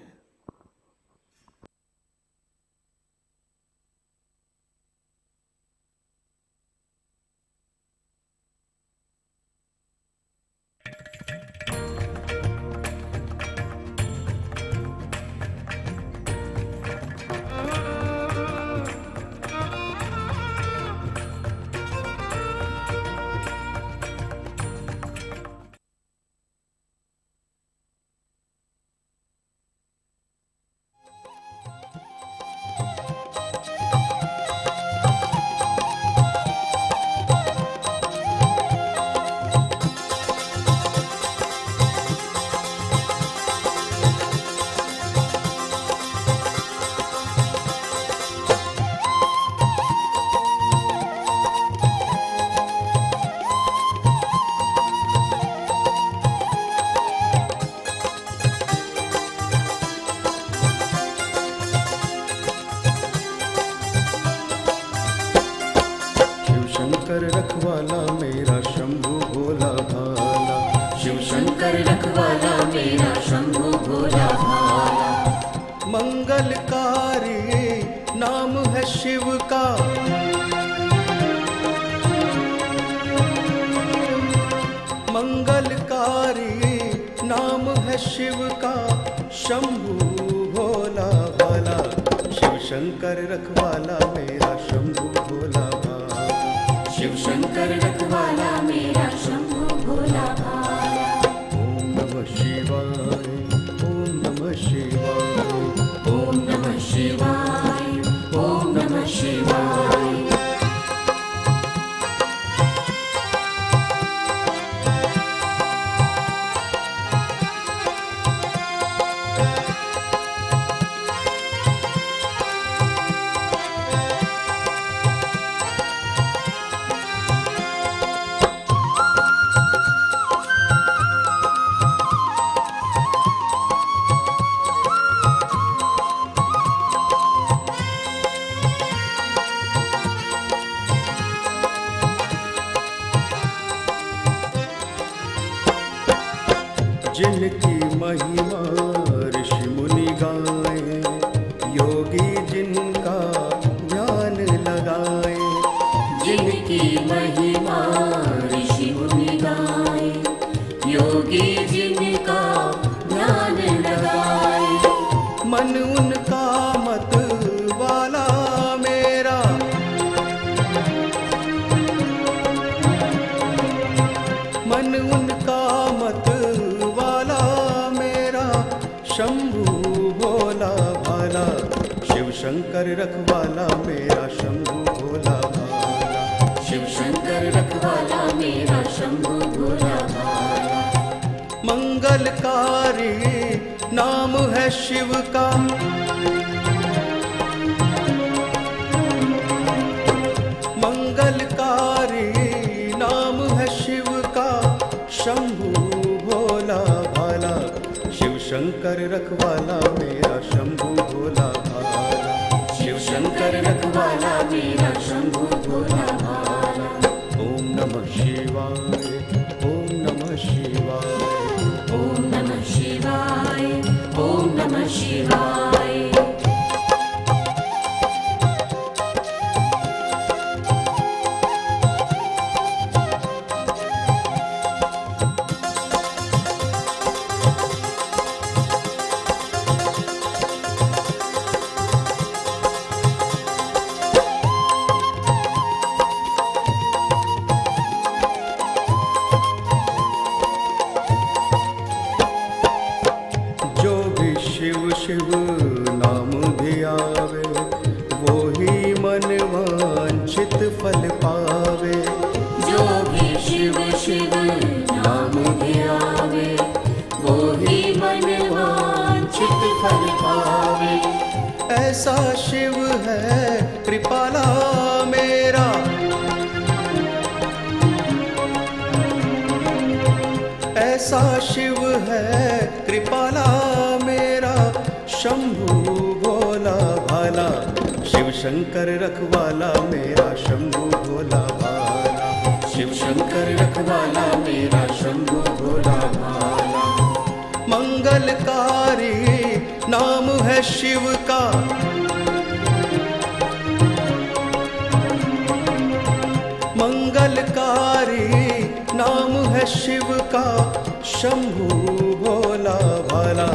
शंकर रखवाला मेरा शंभु भोला भाला, शिव शंकर रखवाला मेरा शंभु भोला भाला। मंगलकारी नाम है शिव का, मंगलकारी नाम है शिव का, शंभु भोला भाला। शिव शंकर रखवाला मेरा शंभु भोला भाला। शंकर रखवाला मेरा शंभू भोला भाला। ओम नमः शिवाय, ओम नमः शिवाय, ओम नमः शिवाय, ओम नमः शिवाय। जिनकी महिमा ऋषि मुनि गाए, योगी जिनका ध्यान लगाए। जिनकी महिमा ऋषि मुनि गाए, योगी जिनका ध्यान लगाए। मन उनका मत वाला मेरा, मन उनका मत वाला मेरा, शंभू भोला भाला। शिव शंकर रखवाला मेरा शंभू भोला भाला। शिव शंकर रखवाला मेरा शंभू भोला भाला। मंगलकारी नाम है शिव का, मंगलकारी नाम है शिव का, शंभू भोला भाला। शिव शंकर रखवाला मेरा शंभू भोला भाला। शिव शंकर रखवाला मेरा शंभू भोला भाला। ओम नमः शिवाय, ओम नमः शिवाय, ओम नमः शिवाय, ओम नमः शिवाय। जो भी शिव शिव नाम भी आवे, वो ही मन वांछित फल पावे। जो भी शिव शिव नाम भी आवे, वो ही मन वांछित फल पावे। ऐसा शिव है कृपाला मेरा, ऐसा शिव है कृपाला मेरा, शंभू भोला भाला। शिव शंकर रखवाला मेरा शंभू भोला भाला। शिव शंकर रखवाला मेरा शंभू भोला भाला। मंगलकारी नाम है शिव का, मंगलकारी नाम है शिव का, शंभू भोला भाला।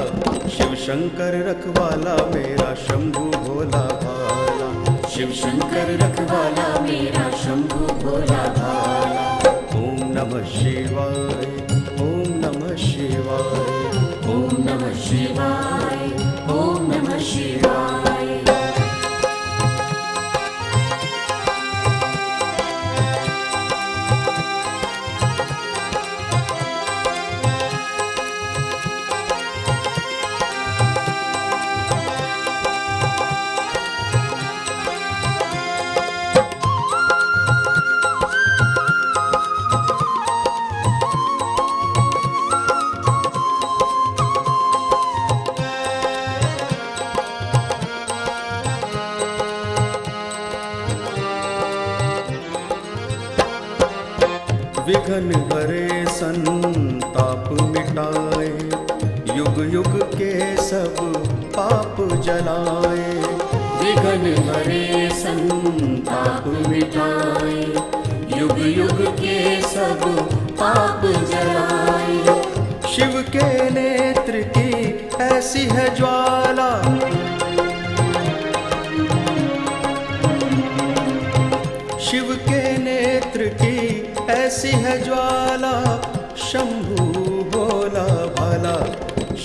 शिव शंकर रखवाला मेरा शंभू भोला भाला। शिव शंकर रखवाला मेरा शंभू भोला भाला। ओम नमः शिवाय, ओम नमः शिवाय, ओम नमः शिवाय, ओम नमः शिवाय। विघन हरे संताप मिटाए, युग युग के सब पाप जलाए। विघन हरे संताप मिटाए, युग युग के सब पाप जलाए। शिव के नेत्र की ऐसी है ज्वाला, शिव के नेत्र की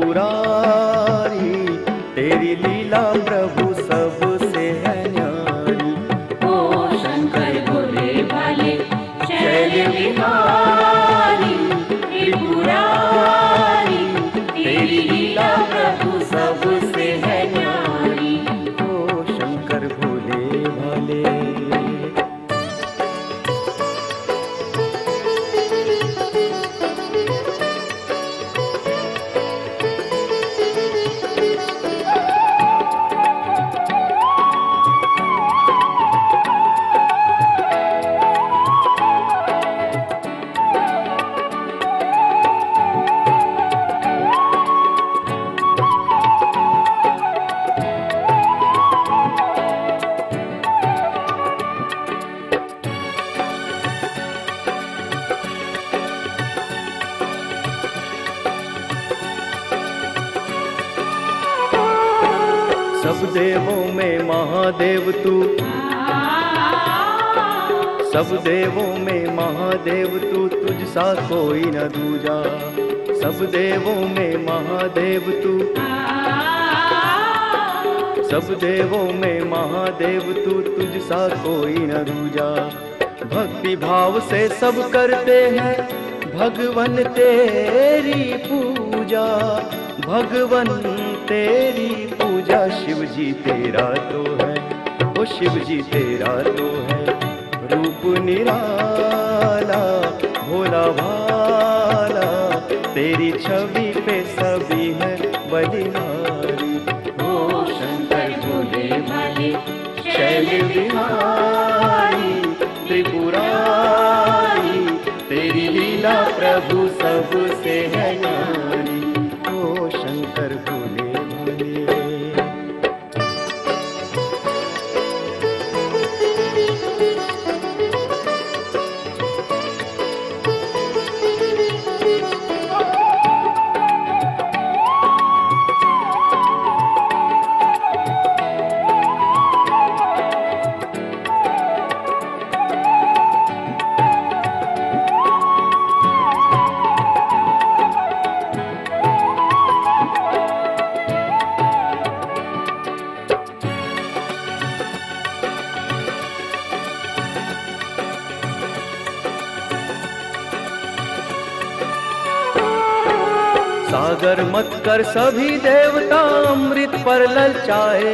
त्रिपुरारी, तेरी लीला प्रभु सबसे है न्यारी। ओ शंकर भोले भाले शैल विहारी, त्रिपुरारी, तेरी लीला प्रभु सबसे है न्यारी। ओ शंकर भोले भाले। सब देवों में महादेव तू, सब देवों में महादेव तू, तुझ सा कोई न दूजा। सब देवों में महादेव तू, सब देवों में महादेव तू, तुझ सा कोई न दूजा। भक्ति भाव से सब करते हैं भगवन तेरी पूजा, भगवन तेरी पूजा। शिव जी तेरा तो है, ओ शिव जी तेरा तो है रूप निराला, भोला भाला, तेरी छवि पे सभी है बलिहारी। ओ शंकर भोले भाले शैल विहारी, त्रिपुरारी, तेरी लीला प्रभु सबसे है न्यारी। ओ शंकर भोले भाले। सागर मत कर सभी देवता अमृत पर ललचाए,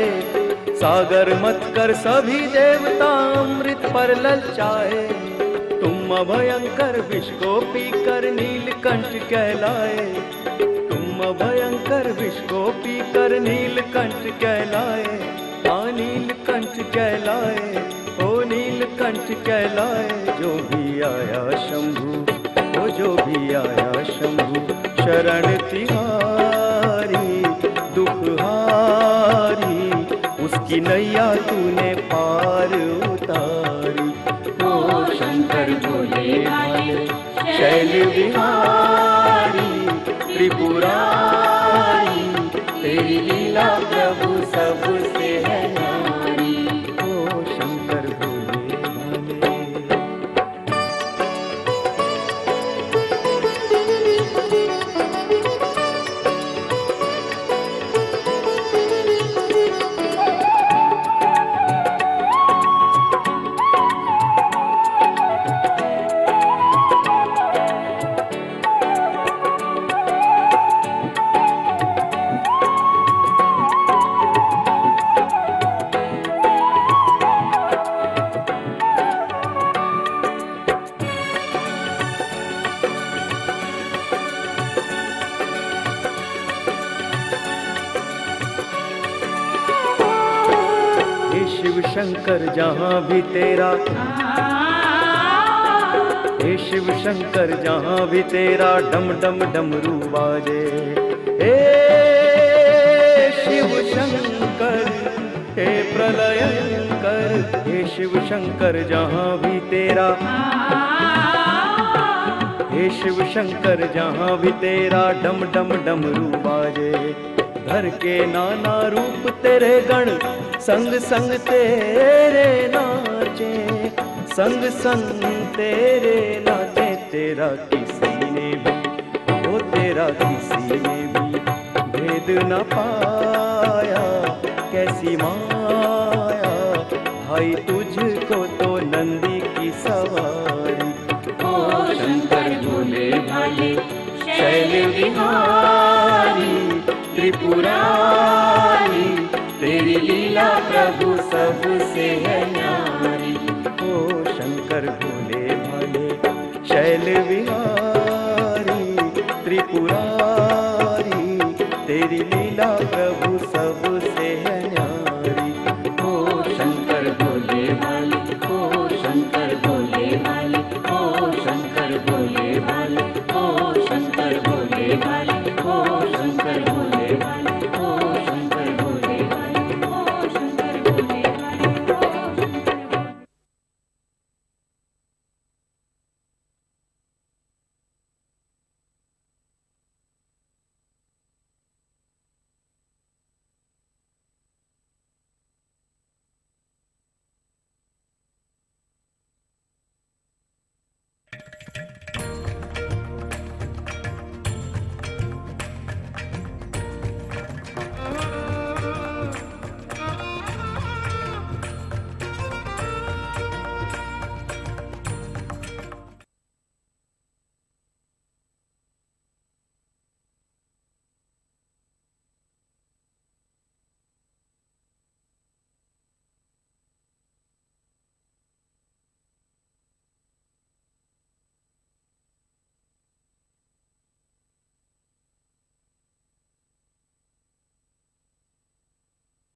सागर मत कर सभी देवता अमृत पर ललचाए। तुम अभयंकर विष को पीकर नीलकंठ कहलाए, तुम अभयंकर विष को पीकर नीलकंठ कहलाए। हाँ नीलकंठ कहलाए, ओ नीलकंठ कहलाए। जो भी आया शंभु, ओ जो भी आया शंभु, शरण तिहारी दुखहारी, उसकी नैया तूने पार उतारी। ओ शंकर भोले भाले शैल विहारी, त्रिपुरारी, तेरी लीला प्रभु सबसे है न्यारी। ओ शंकर भोले भाले। शिव शंकर जहाँ भी तेरा, हे शिव शंकर जहाँ भी तेरा डम डम डमरू बाजे। हे शिव शंकर हे प्रलयंकर, हे शिव शंकर जहाँ भी तेरा, हे शिव शंकर जहाँ भी तेरा डम डम डमरू बाजे। धर के नाना रूप तेरे गण संग संग तेरे नाचे, संग संग तेरे नाचे। तेरा किसी ने भी, ओ तेरा किसी ने भी भेद न पाया, कैसी माया भाई तुझको तो नंदी की सवारी। ओ शंकर भोले भाले शैल विहारी त्रिपुरारी, तेरी लीला प्रभु